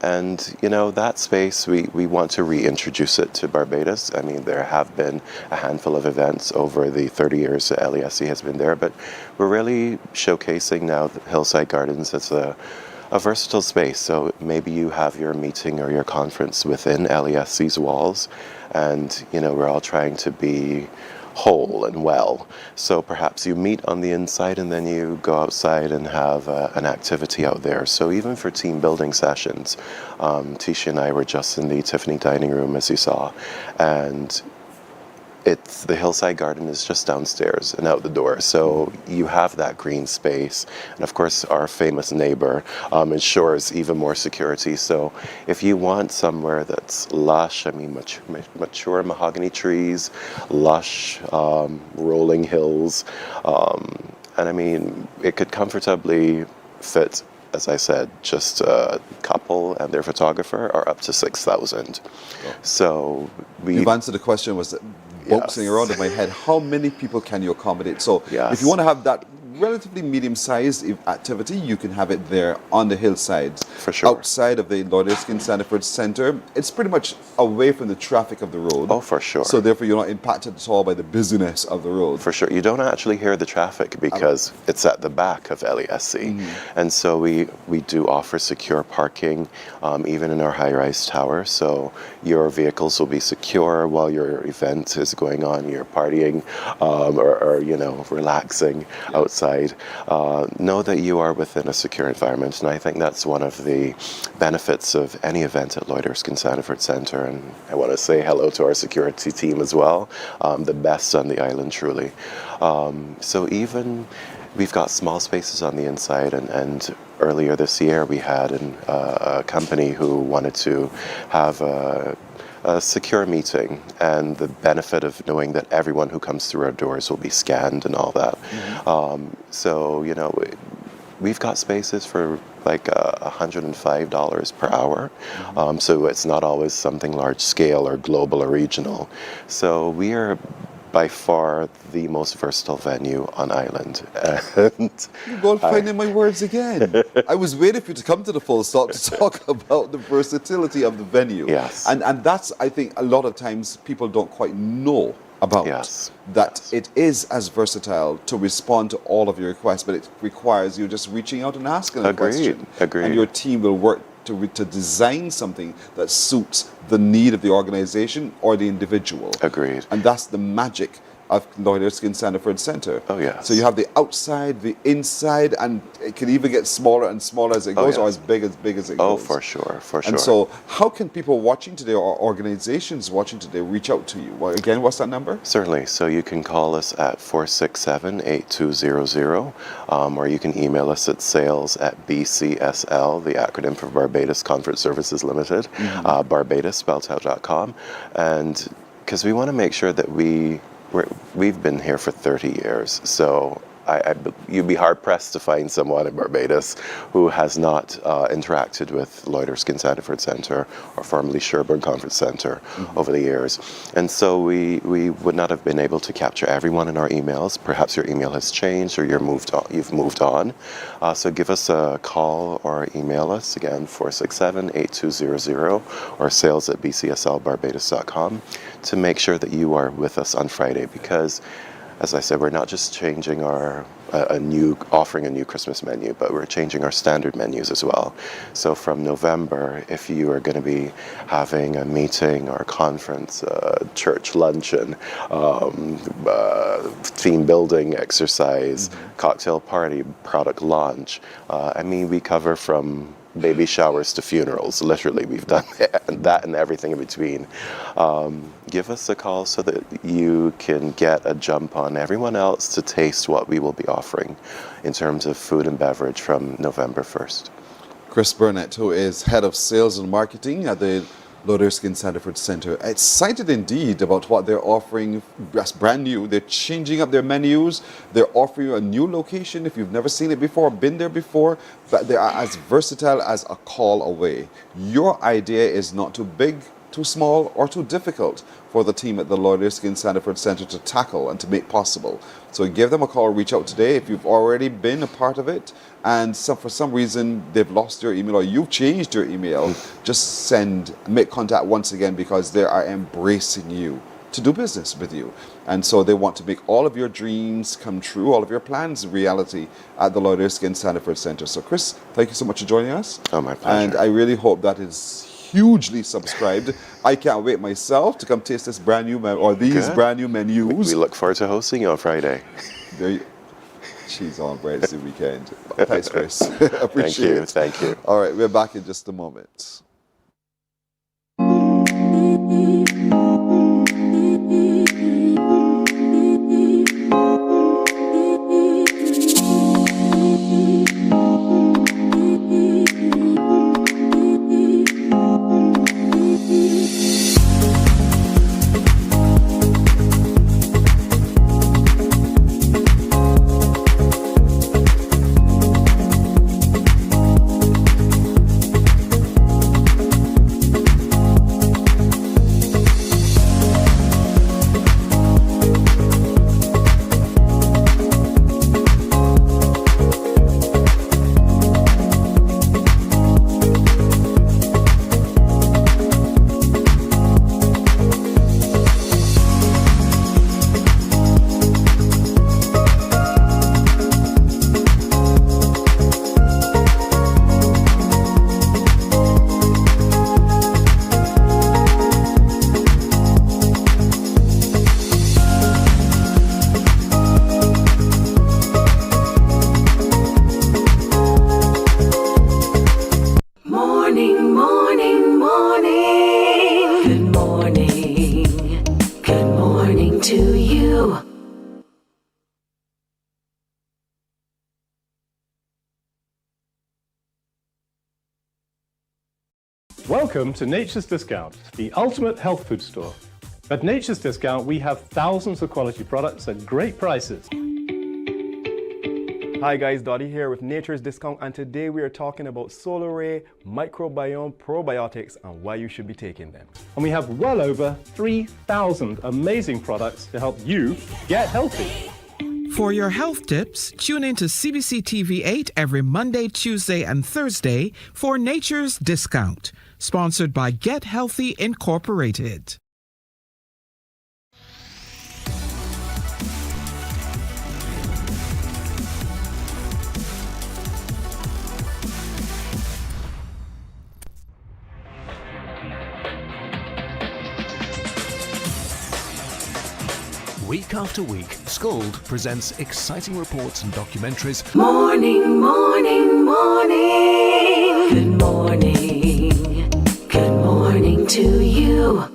And that space, we want to reintroduce it to Barbados. I mean, there have been a handful of events over the 30 years that LESC has been there, but we're really showcasing now that Hillside Gardens as a versatile space. So maybe you have your meeting or your conference within LESC's walls, and we're all trying to be whole and well. So perhaps you meet on the inside and then you go outside and have an activity out there. So even for team building sessions, Tisha and I were just in the Tiffany dining room, as you saw, and the Hillside Garden is just downstairs and out the door. So you have that green space. And of course, our famous neighbor ensures even more security. So if you want somewhere that's lush, mature mahogany trees, lush rolling hills, it could comfortably fit, as I said, just a couple and their photographer are up to 6,000. So you've answered the question, was that bouncing around in my head, how many people can you accommodate? So if you want to have that relatively medium-sized activity, you can have it there on the hillside. For sure. Outside of the Lord Erskine Sandiford Centre, it's pretty much away from the traffic of the road. Oh, for sure. So therefore you're not impacted at all by the busyness of the road. For sure. You don't actually hear the traffic because it's at the back of LESC. And so we do offer secure parking, even in our high-rise tower. So your vehicles will be secure while your event is going on. You're partying or relaxing outside. Know that you are within a secure environment, and I think that's one of the benefits of any event at Lloyd Erskine Sandiford Centre. And I want to say hello to our security team as well, the best on the island, truly. So even we've got small spaces on the inside, and earlier this year we had a company who wanted to have a secure meeting, and the benefit of knowing that everyone who comes through our doors will be scanned and all that. So we've got spaces for like $105 per hour. So it's not always something large scale or global or regional. So we are by far the most versatile venue on island. And you're going finding my words again. I was waiting for you to come to the full stop to talk about the versatility of the venue. Yes. And that's, I think, a lot of times people don't quite know about that it is as versatile to respond to all of your requests, but it requires you just reaching out and asking a question. Agreed. And your team will work to design something that suits the need of the organization or the individual. Agreed. And that's the magic of Lloyd Erskine Sandiford Center. Oh, yes. So you have the outside, the inside, and it can even get smaller and smaller as it goes, or as big as it goes. Oh, for sure, for sure. And so how can people watching today or organizations watching today reach out to you? Well, again, what's that number? Certainly. So you can call us at 467-8200, or you can email us at sales@BCSL, the acronym for Barbados Conference Services Limited, barbados.com. And because we want to make sure that we've been here for 30 years, so you'd be hard-pressed to find someone in Barbados who has not interacted with Lloyd Erskine Sandiford Center, or formerly Sherburne Conference Center, over the years. And so we would not have been able to capture everyone in our emails. Perhaps your email has changed, or you've moved on. So give us a call or email us, again, 467-8200, or sales@bcslbarbados.com, to make sure that you are with us on Friday, because as I said, we're not just changing offering a new Christmas menu, but we're changing our standard menus as well. So from November, if you are going to be having a meeting or a conference, church luncheon, team building exercise, cocktail party, product launch, we cover from baby showers to funerals. Literally, we've done that and everything in between. Give us a call so that you can get a jump on everyone else to taste what we will be offering in terms of food and beverage from November 1st. Chris Burnett, who is Head of Sales and Marketing at the Lloyd Erskine Sandiford Center. Excited indeed about what they're offering. That's brand new. They're changing up their menus. They're offering you a new location if you've never seen it before, been there before, but they are as versatile as a call away. Your idea is not too big, too small, or too difficult for the team at the Lloyd Erskine Sandiford Center to tackle and to make possible. So give them a call, reach out today if you've already been a part of it, and for some reason they've lost your email or you've changed your email, just make contact once again, because they are embracing you to do business with you. And so they want to make all of your dreams come true, all of your plans reality at the Lloyd Erskine Sandiford Center. So Chris, thank you so much for joining us. Oh, my pleasure. And I really hope that is hugely subscribed. I can't wait myself to come taste this brand new brand new menus. We look forward to hosting you on Friday. She's on Wednesday weekend. Thanks, Chris. Appreciate it. Thank you. All right, we're back in just a moment. Welcome to Nature's Discount, the ultimate health food store. At Nature's Discount, we have thousands of quality products at great prices. Hi guys, Dottie here with Nature's Discount, and today we are talking about Solaray microbiome probiotics and why you should be taking them. And we have well over 3,000 amazing products to help you get healthy. For your health tips, tune in to CBC TV 8 every Monday, Tuesday, and Thursday for Nature's Discount, sponsored by Get Healthy Incorporated. Week after week, Scald presents exciting reports and documentaries. Morning, morning, morning. Good morning. Good morning to you.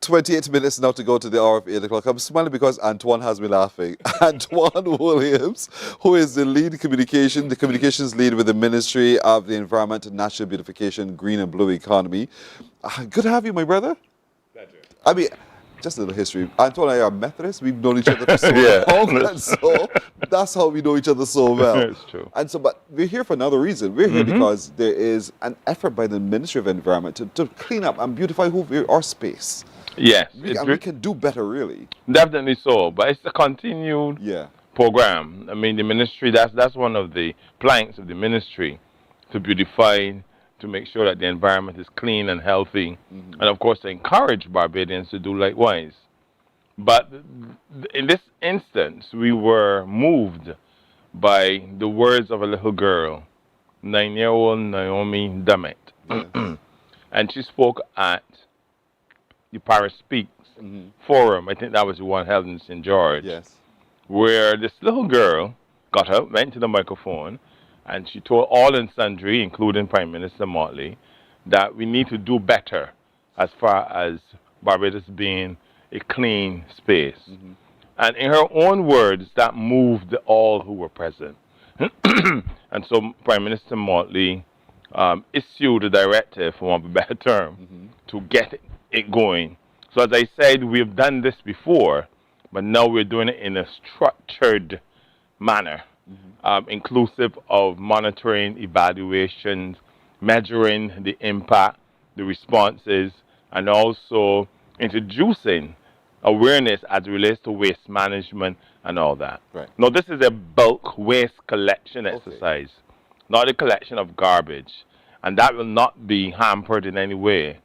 28 minutes now to go to the hour of 8 o'clock. I'm smiling because Antoine has me laughing. Antoine Williams, who is the communications lead with the Ministry of the Environment and Natural Beautification, Green and Blue Economy. Good to have you, my brother. Pleasure. I mean, just a little history. Antoine and I are Methodists. We've known each other for so long. And so that's how we know each other so well. It's true. And so, but we're here for another reason. We're here because there is an effort by the Ministry of Environment to clean up and beautify our space. Yes. We can do better, really. Definitely so. But it's a continued program. I mean, the ministry, that's one of the planks of the ministry, to beautify, to make sure that the environment is clean and healthy, and of course to encourage Barbadians to do likewise. But in this instance, we were moved by the words of a little girl, 9-year-old Naomi Dummett. And she spoke at the Paris Speaks Forum. I think that was the one held in St. George. Yes. Where this little girl got up, went to the microphone, and she told all and sundry, including Prime Minister Motley, that we need to do better as far as Barbados being a clean space. And in her own words, that moved all who were present. And so Prime Minister Motley issued a directive, for want of a better term, to get it going. So as I said, we've done this before, but now we're doing it in a structured manner, inclusive of monitoring, evaluations, measuring the impact, the responses, and also introducing awareness as it relates to waste management and all that. Right. Now, this is a bulk waste collection exercise, not a collection of garbage, and that will not be hampered in any way.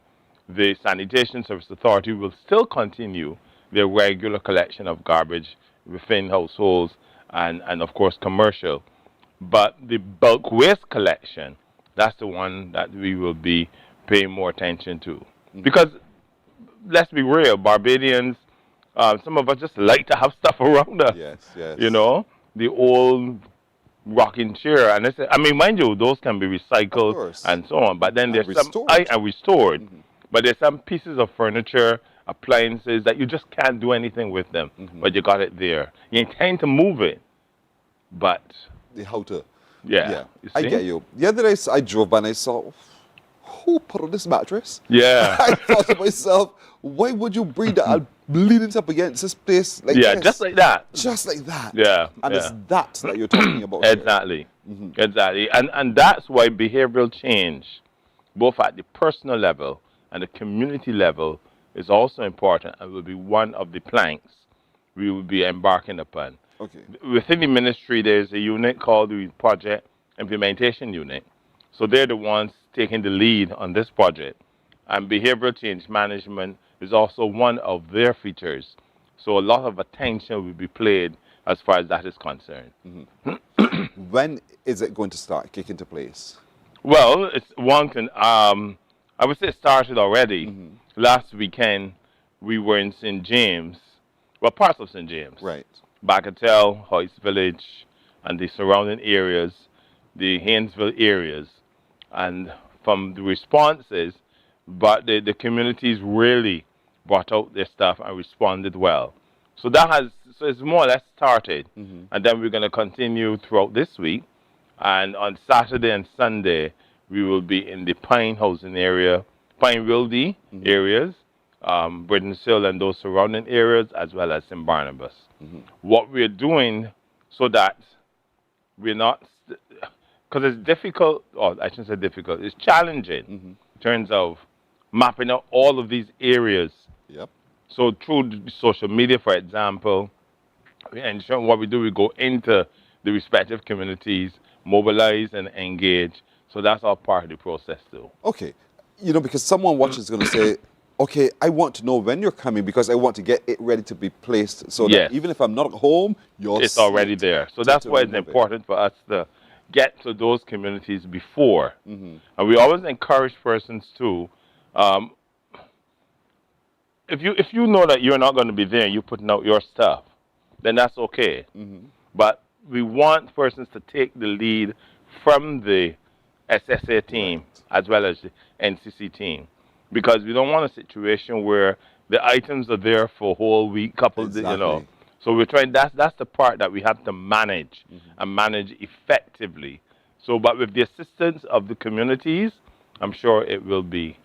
The Sanitation Service Authority will still continue their regular collection of garbage within households and of course, commercial. But the bulk waste collection, that's the one that we will be paying more attention to. Because, let's be real, Barbadians, some of us just like to have stuff around us. Yes, yes. You know, the old rocking chair. And I mean, mind you, those can be recycled and so on. But then there's restored. But there's some pieces of furniture, appliances that you just can't do anything with them. But you got it there. You intend to move it, but how to? Yeah. I get you. The other day I drove by and I saw, who put on this mattress? Yeah. I thought to myself, why would you bring that and lean it up against this place like this? Just like that. Just like that. Yeah. And it's that you're talking about. Exactly. Exactly. And that's why behavioral change, both at the personal level and the community level, is also important and will be one of the planks we will be embarking upon. Okay. Within the ministry, there's a unit called the Project Implementation Unit. So they're the ones taking the lead on this project. And behavioral change management is also one of their features. So a lot of attention will be played as far as that is concerned. When is it going to start, kick into place? Well, it's one can, I would say it started already. Last weekend, we were in St. James, well, parts of St. James. Right. Bagatelle, Hoyts Village, and the surrounding areas, the Haynesville areas. And from the responses, but the communities really brought out their stuff and responded well. So it's more or less started. And then we're going to continue throughout this week. And on Saturday and Sunday, we will be in the Pine Housing area, Pine Wildy areas, Britain-Sill and those surrounding areas, as well as in Barnabas. What we're doing so that we're not, because it's difficult, or I shouldn't say difficult, it's challenging in terms of mapping out all of these areas. So through social media, for example, and what we do, we go into the respective communities, mobilize and engage. So that's all part of the process too. Okay. You know, because someone watching is going to say, okay, I want to know when you're coming because I want to get it ready to be placed so that even if I'm not at home, it's already there. So that's why it's important for us to get to those communities before. And we always encourage persons to, if you know that you're not going to be there, you're putting out your stuff, then that's okay. But we want persons to take the lead from the SSA team as well as the NCC team, because we don't want a situation where the items are there for a whole week, couple of, So we're trying. That's the part that we have to manage and manage effectively. So, but with the assistance of the communities, I'm sure it will be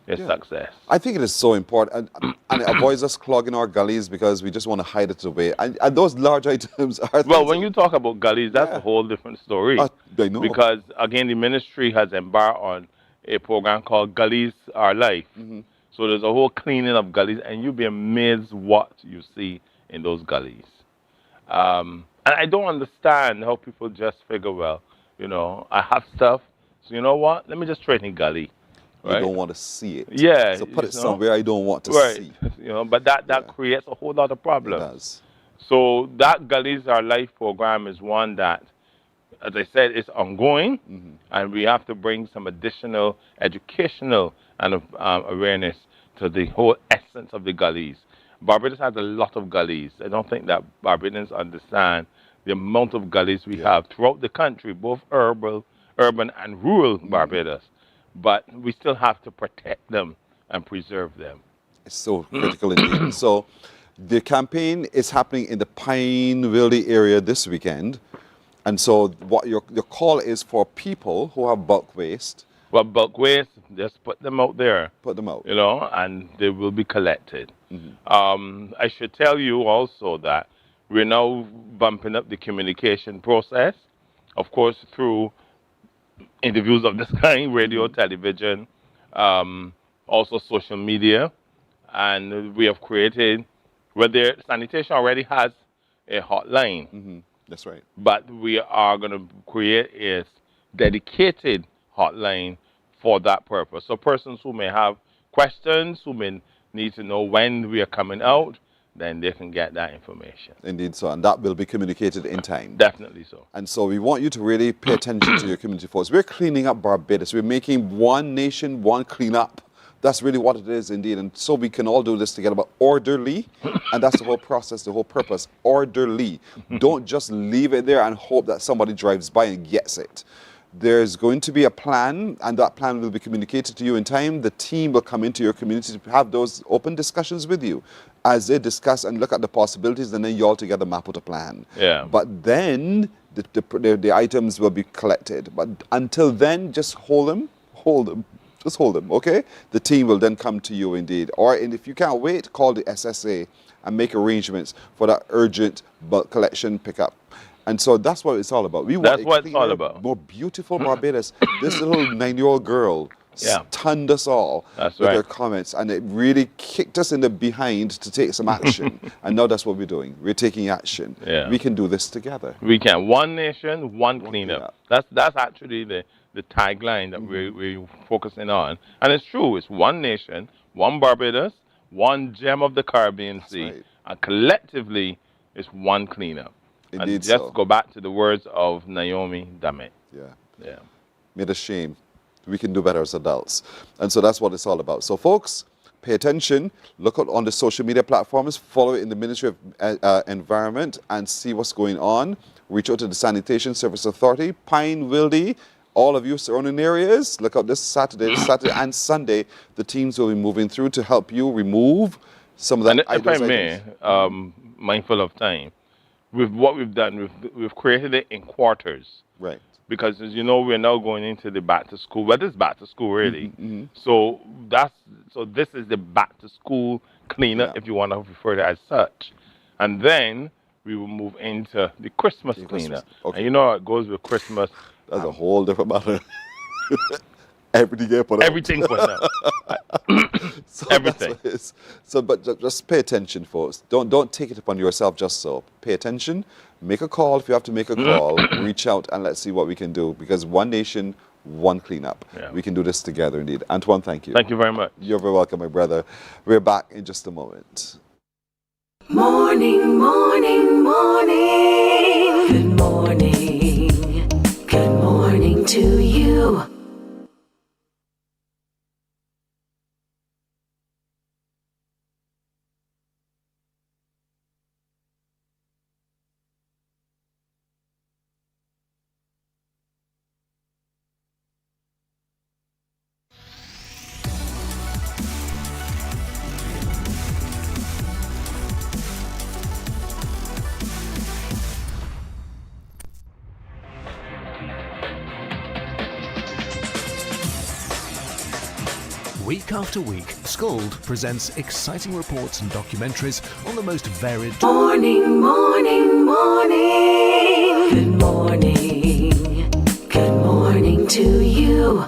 a success. I think it is so important, and it avoids us clogging our gullies because we just want to hide it away. And those large items are. Well, when you talk about gullies, that's a whole different story. I know. Because again, the ministry has embarked on a program called Gullies Are Life. So there's a whole cleaning of gullies, and you'll be amazed what you see in those gullies. And I don't understand how people just figure, well, you know, I have stuff, so you know what? Let me just trade in gully. Right? You don't want to see it. Yeah. So put it somewhere I don't want to see. You know, but that creates a whole lot of problems. It does. So that Gullies Are Life program is one that, as I said, is ongoing, and we have to bring some additional educational and awareness to the whole essence of the gullies. Barbados has a lot of gullies. I don't think that Barbadians understand the amount of gullies we have throughout the country, both urban and rural Barbados. But we still have to protect them and preserve them. It's so critical indeed. So the campaign is happening in the Pineville area this weekend. And so what your call is for people who have bulk waste. Well, bulk waste, just put them out there. Put them out. You know, and they will be collected. I should tell you also that we're now bumping up the communication process, of course, through interviews of this kind, radio, television, also social media. And we have created, sanitation already has a hotline. That's right. But we are going to create a dedicated hotline for that purpose. So persons who may have questions, who may need to know when we are coming out, then they can get that information. Indeed so, and that will be communicated in time. Definitely so. And so we want you to really pay attention to your community folks. We're cleaning up Barbados. We're making one nation, one cleanup. That's really what it is indeed. And so we can all do this together, but orderly. And that's the whole process, the whole purpose, orderly. Don't just leave it there and hope that somebody drives by and gets it. There's going to be a plan, and that plan will be communicated to you in time. The team will come into your community to have those open discussions with you as they discuss and look at the possibilities, and then you all together map out a plan. Yeah. But then the items will be collected. But until then, just hold them. Just hold them, okay? The team will then come to you indeed. And if you can't wait, call the SSA and make arrangements for that urgent bulk collection pickup. And so that's what it's all about. We want what it's all about. More beautiful Barbados. This little 9-year-old girl stunned us all with her comments, and it really kicked us in the behind to take some action. And now that's what we're doing. We're taking action. Yeah. We can do this together. We can. One nation, one cleanup. That's actually the tagline that we're focusing on. And it's true. It's one nation, one Barbados, one gem of the Caribbean Sea. And collectively, it's one cleanup. Indeed, and just go back to the words of Naomi Dammit. Yeah. Made a shame. We can do better as adults. And so that's what it's all about. So folks, pay attention. Look out on the social media platforms. Follow it in the Ministry of Environment and see what's going on. Reach out to the Sanitation Service Authority, Pineville, all of you surrounding areas. Look out this Saturday and Sunday. The teams will be moving through to help you remove some of that. And if I may, mindful of time, with what we've done, we've created it in quarters. Right. Because, as you know, we're now going into the back to school. Well, this is back to school, really. So this is the back to school cleanup, if you want to refer to it as such. And then we will move into the Christmas cleanup. Okay. And you know how it goes with Christmas. That's a whole different matter. Everything put out. Everything put out. So everything. But just pay attention, folks. Don't take it upon yourself just so. Pay attention. Make a call if you have to make a call. Reach out and let's see what we can do. Because one nation, one cleanup. Yeah. We can do this together indeed. Antoine, thank you. Thank you very much. You're very welcome, my brother. We're back in just a moment. Morning, morning, morning. Good morning. Good morning to you. Week after week, Scold presents exciting reports and documentaries on the most varied... Morning, morning, morning. Good morning. Good morning to you.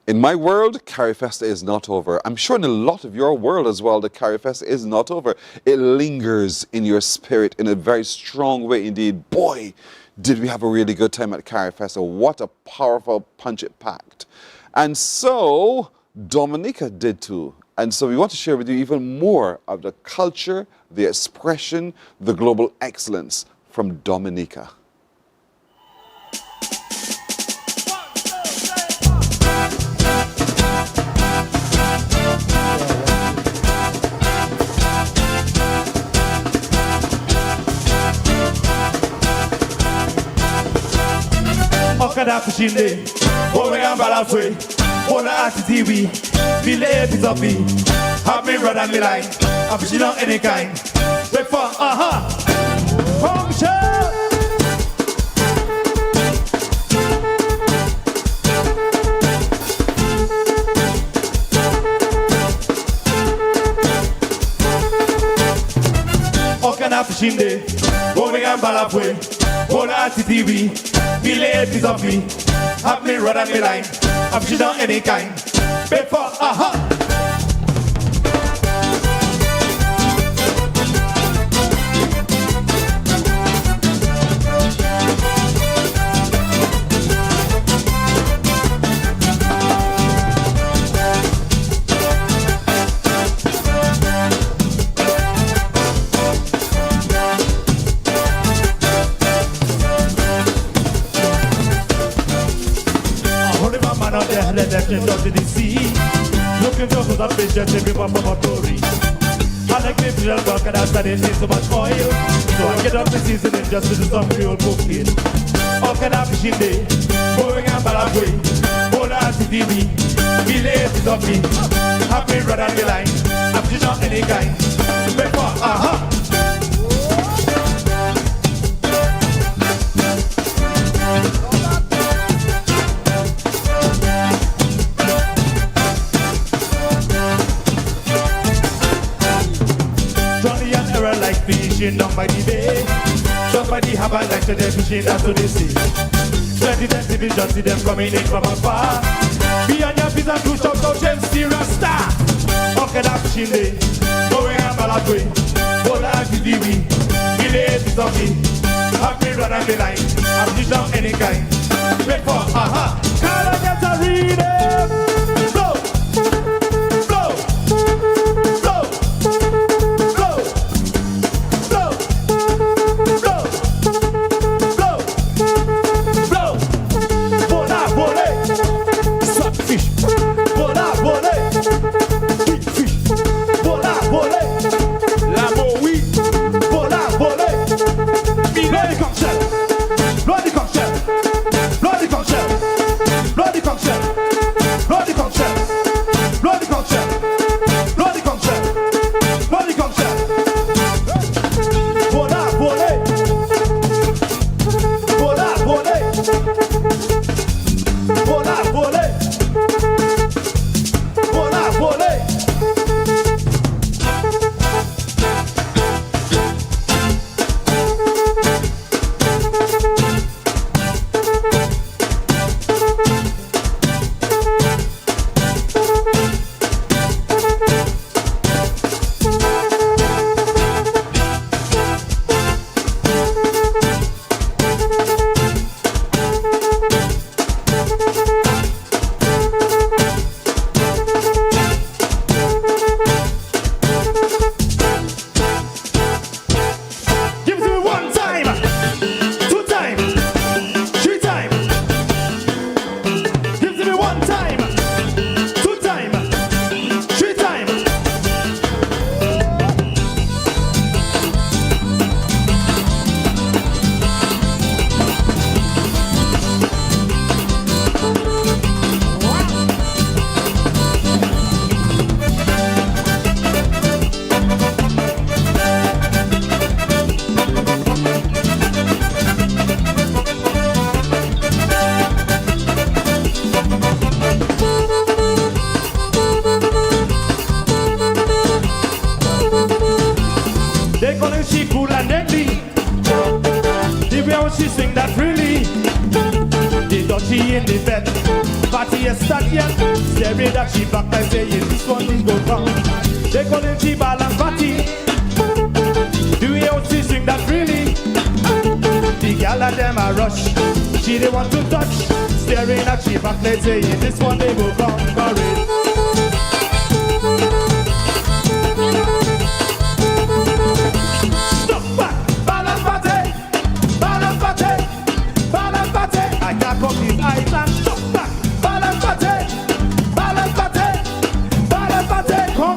In my world, Carifesta is not over. I'm sure in a lot of your world as well, the Carifesta is not over. It lingers in your spirit in a very strong way indeed. Boy, did we have a really good time at Carifesta. What a powerful punch it packed. And so, Dominica did too. And so we want to share with you even more of the culture, the expression, the global excellence from Dominica. Okada Fushinde, Omega Balafwe, Bona TV, Vile Pizopi, have me run on the line, I'm pushing on any kind. Wait for, home show! Okada Fushinde, Omega Balafwe, Bona TV, Vile Pizopi, have me run on the line, I'm pushing on any kind. Wait for, Down to the sea, looking for the fish that they give up from a story. I like the fish and and I started to so much oil, so I get up the seasoning just to do some real cooking. Okada fishing day, going and balaway, Bona TV, Vile Pizopi, have me run on the line, I'm just not any kind. Before, fishing down by the bay. Somebody have a light to them fishing, that's what they say. 20 vision, see them coming in from afar. Beyond your feet and two shops out them serious star. Okada fishing day, going and balaway, Bona TV, Vile Pizopi, have me run on the line, I'm just down any kind. Wait for, can I get a reading? Bloody conchel, They call her she cool and deadly. The way how she sing that really. The dirty in the bed. Party is start yet. Staring that she back and saying this one is go down. They call her she ball and party. The way how she sing that really. The gal and them a rush. She they want to touch. Staring at she back and saying this one they go conquer it. These eyes and stop back. Balance party, balance party, balance party, come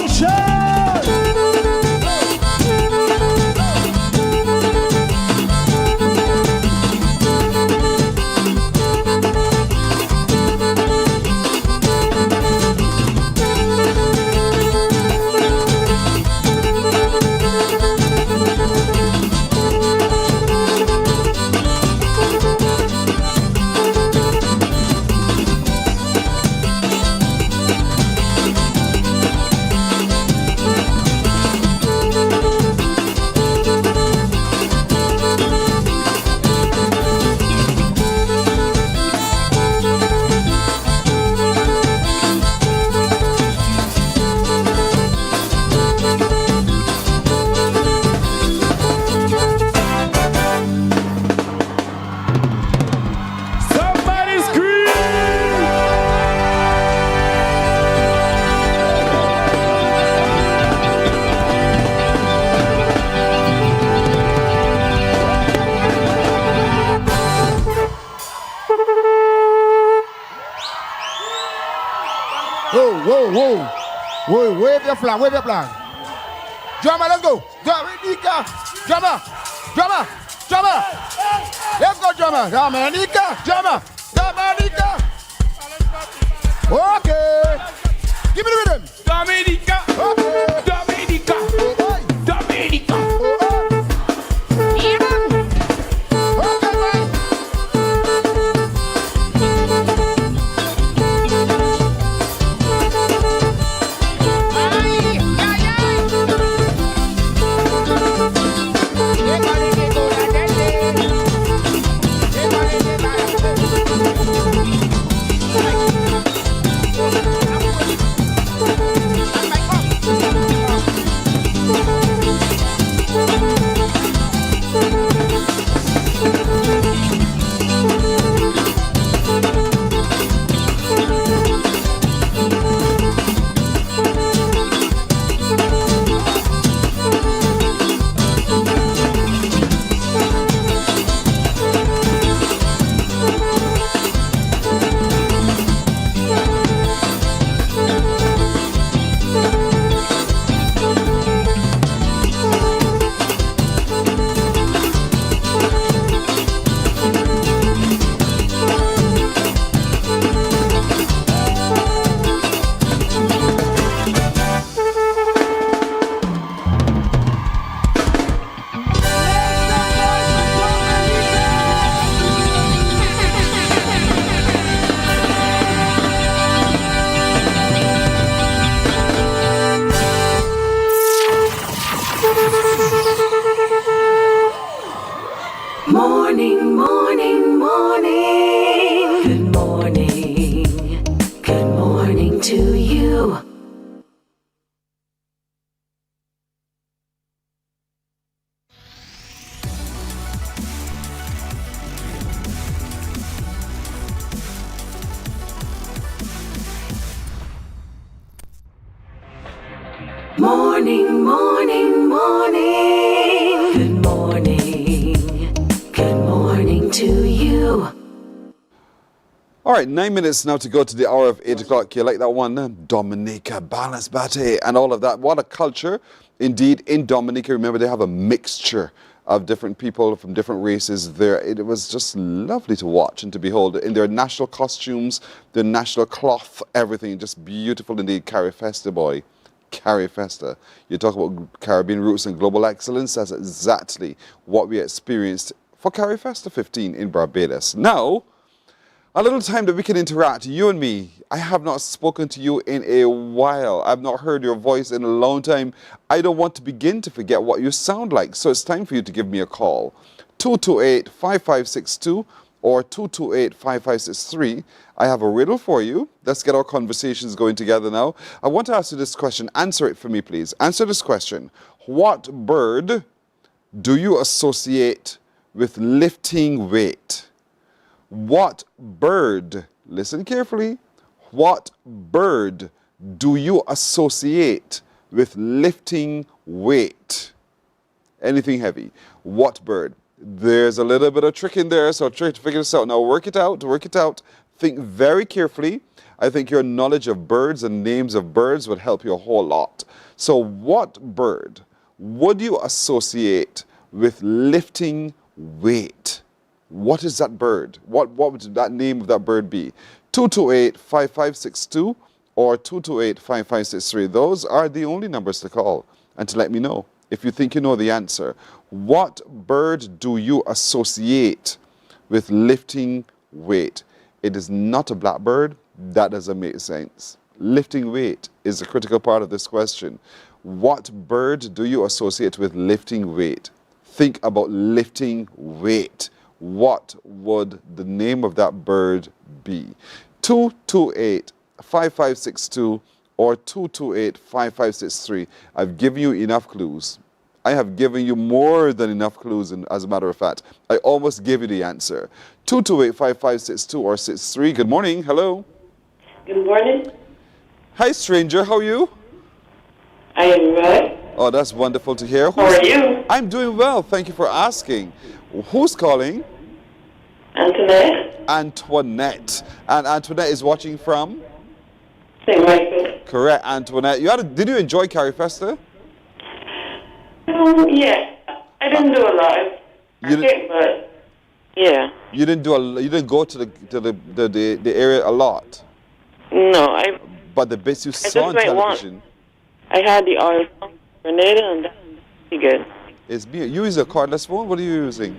Whoa, wave your flag, wave your flag. Drummer, let's go. Nika, drummer. Let's go, drummer. Drummer, Nika. Okay. Give me the rhythm. Dominica. Okay. Dominica. Morning, morning, morning. Good morning. Good morning to you. Morning, morning, morning. Good morning. Good morning to you. All right, 9 minutes now to go to the hour of 8 o'clock. You like that one? Dominica, Balance Bate, and all of that. What a culture, indeed, in Dominica. Remember, they have a mixture of different people from different races there. It was just lovely to watch and to behold in their national costumes, their national cloth, everything. Just beautiful indeed. Carrie Festa, boy. Carrie Festa. You talk about Caribbean roots and global excellence. That's exactly what we experienced for Carrie Festa 15 in Barbados. Now, A little time that we can interact, you and me. I have not spoken to you in a while. I've not heard your voice in a long time. I don't want to begin to forget what you sound like. So it's time for you to give me a call. 228-5562 or 228-5563. I have a riddle for you. Let's get our conversations going together now. I want to ask you this question. Answer it for me, please. Answer this question. What bird do you associate with lifting weight? What bird, listen carefully, what bird do you associate with lifting weight? Anything heavy. What bird? There's a little bit of trick in there, so try to figure this out. Now work it out, Think very carefully. I think your knowledge of birds and names of birds would help you a whole lot. So what bird would you associate with lifting weight? What is that bird? What would that name of that bird be? 228-5562 or 228-5563. Those are the only numbers to call and to let me know if you think you know the answer. What bird do you associate with lifting weight? It is not a blackbird. That doesn't make sense. Lifting weight is a critical part of this question. What bird do you associate with lifting weight? Think about lifting weight. What would the name of that bird be? 228-5562 or 228-5563. I've given you enough clues. I have given you more than enough clues, and as a matter of fact, I almost gave you the answer. 228-5562 or 63. Good morning. Hello. Good morning. Hi, stranger. How are you? I am good. Oh, that's wonderful to hear. How are you? I'm doing well. Thank you for asking. Who's calling? Antoinette. Antoinette. And Antoinette is watching from? St. Michael. Correct, Antoinette. Did you enjoy Carrie Festa? Yeah. I didn't do a lot. But yeah. You didn't go to the area a lot. No, But the bits you saw on television. I had the oil grenade and that's pretty good. It's me. You use a cordless phone? What are you using?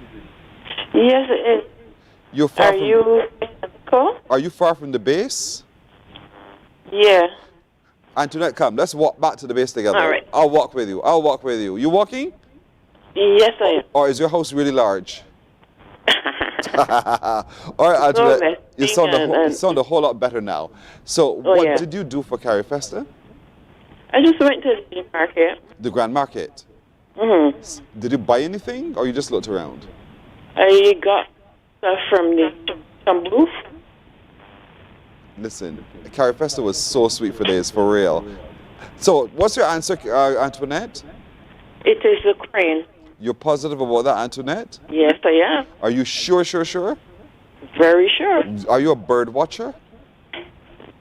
Yes, it is. You're far Are you far from the base? Yeah. Antoinette, come. Let's walk back to the base together. All right. I'll walk with you. You walking? Yes, I am. Or is your house really large? All right, Antoinette. You sound a whole lot better now. So, what did you do for Carrie Festa? I just went to the market. The Grand Market? Mm-hmm. Did you buy anything, or you just looked around? I got stuff from some booth. Listen, Carrie Festa was so sweet for days, for real. So, what's your answer, Antoinette? It is a crane. You're positive about that, Antoinette? Yes, I am. Are you sure? Very sure. Are you a bird watcher?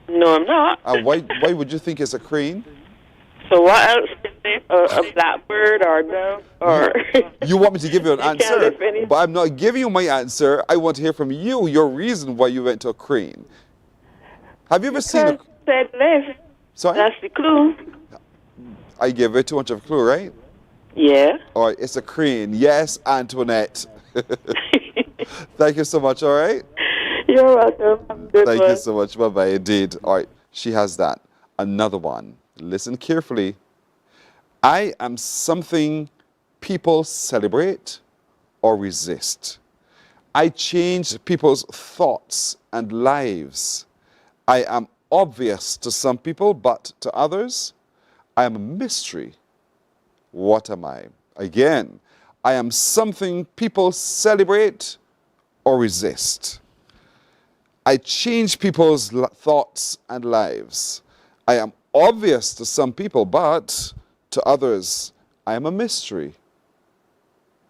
No, I'm not. Why would you think it's a crane? So what else is it? A blackbird or no? Or you want me to give you an answer, but I'm not giving you my answer. I want to hear from you your reason why you went to a crane. Have you ever seen a... said lift. Sorry? That's the clue. I gave it too much of a clue, right? Yeah. All right, it's a crane. Yes, Antoinette. Thank you so much, all right? You're welcome. Thank you so much. Bye-bye, indeed. All right, she has that. Another one. Listen carefully. I am something people celebrate or resist. I change people's thoughts and lives. I am obvious to some people, but to others, I am a mystery. What am I? Again, I am something people celebrate or resist. I change people's thoughts and lives. I am obvious to some people, but to others, I am a mystery.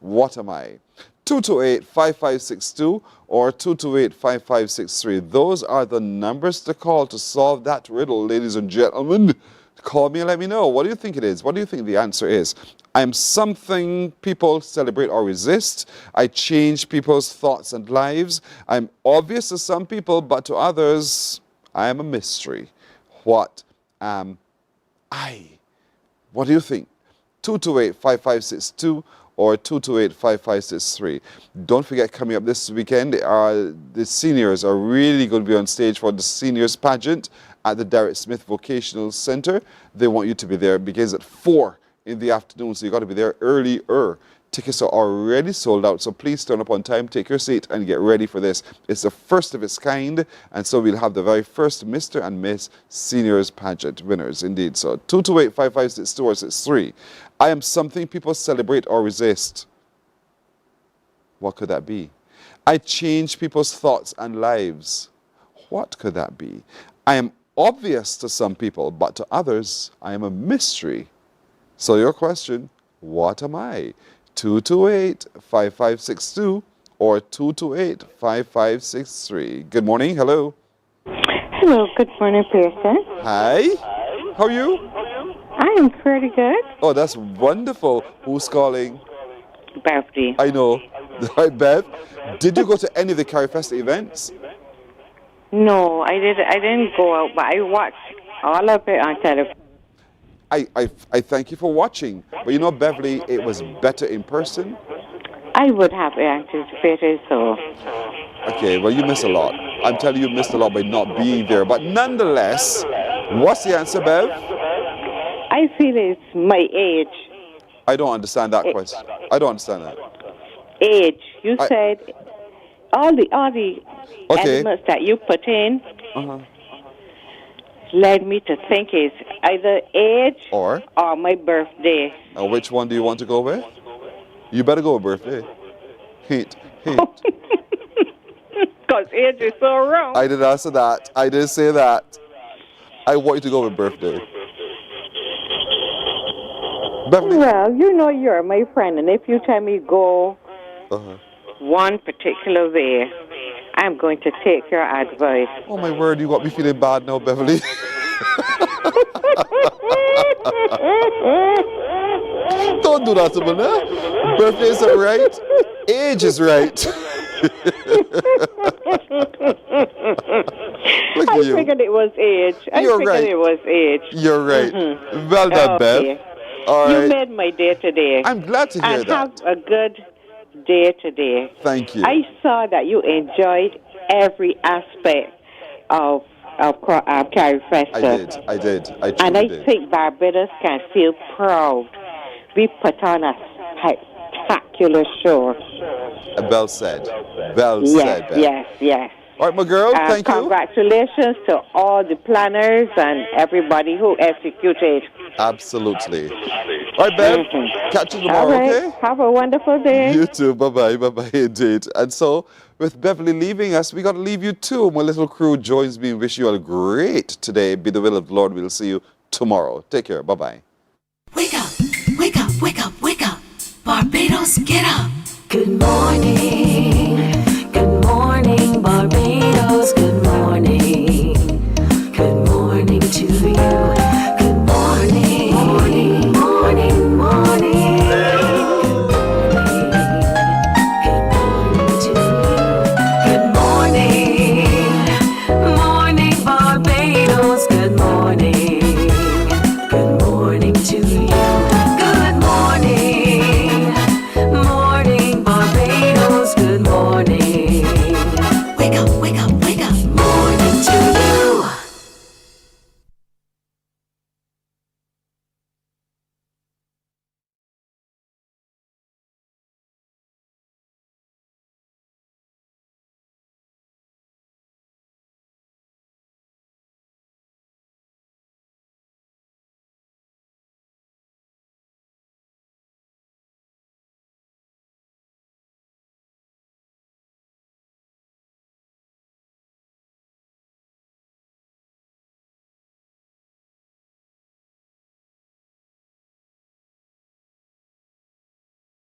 What am I? 228-5562 or 228-5563. Those are the numbers to call to solve that riddle, ladies and gentlemen. Call me and let me know. What do you think it is? What do you think the answer is? I am something people celebrate or resist. I change people's thoughts and lives. I'm obvious to some people, but to others, I am a mystery. What am I? What do you think? 228-5562 or 228-5563. Don't forget, coming up this weekend, the seniors are really going to be on stage for the seniors pageant at the Derek Smith Vocational Center. They want you to be there. It begins at 4 in the afternoon, so you got to be there earlier. Tickets are already sold out, so please turn up on time, take your seat, and get ready for this. It's the first of its kind, and so we'll have the very first Mr. and Miss Seniors Pageant winners, indeed. So 228-5562 or 63. I am something people celebrate or resist. What could that be? I change people's thoughts and lives. What could that be? I am obvious to some people, but to others, I am a mystery. So your question, what am I? 228-5562 or 228-5563. Good morning. Hello. Hello. Good morning, Pearson. Hi. How are you? I am pretty good. Oh, that's wonderful. Who's calling? Beverly. I know. Hi, Bev. Did you go to any of the CariFest events? No, I didn't go out, but I watched all of it on television. I thank you for watching. But you know, Beverly, it was better in person. I would have anticipated so. Okay, well, you missed a lot. I'm telling you, you missed a lot by not being there. But nonetheless, what's the answer, Bev? I feel it's my age. I don't understand that question. I don't understand that. Age. You said all the elements that you put in led me to think it's either age or my birthday. Which one do you want to go with? You better go with birthday. Hint. Because age is so wrong. I didn't answer that. I didn't say that. I want you to go with birthday. Beverly. Well, you know you're my friend, and if you tell me go one particular way, I'm going to take your advice. Oh, my word, you got me feeling bad now, Beverly. Don't do that to me, nah. Birthday is right. Age is right. Look at you. I figured it was age. It was age. You're right. Well done, Bev. All right. You made my day today. I'm glad to hear that. And have a good day today. Thank you. I saw that you enjoyed every aspect of CariFest. I did. I and I did. think Barbados can feel proud. We put on a spectacular show. Well said. Well said, Bev. Yes. All right, my girl, thank you. Congratulations to all the planners and everybody who executed. Absolutely. All right, Bev, catch you tomorrow, okay? Have a wonderful day. You too. Bye-bye. Bye-bye indeed. And so, with Beverly leaving us, we got to leave you too. My little crew joins me and wish you all great today. Be the will of the Lord. We'll see you tomorrow. Take care. Bye-bye. Wake up, wake up, wake up, wake up. Barbados, get up. Good morning.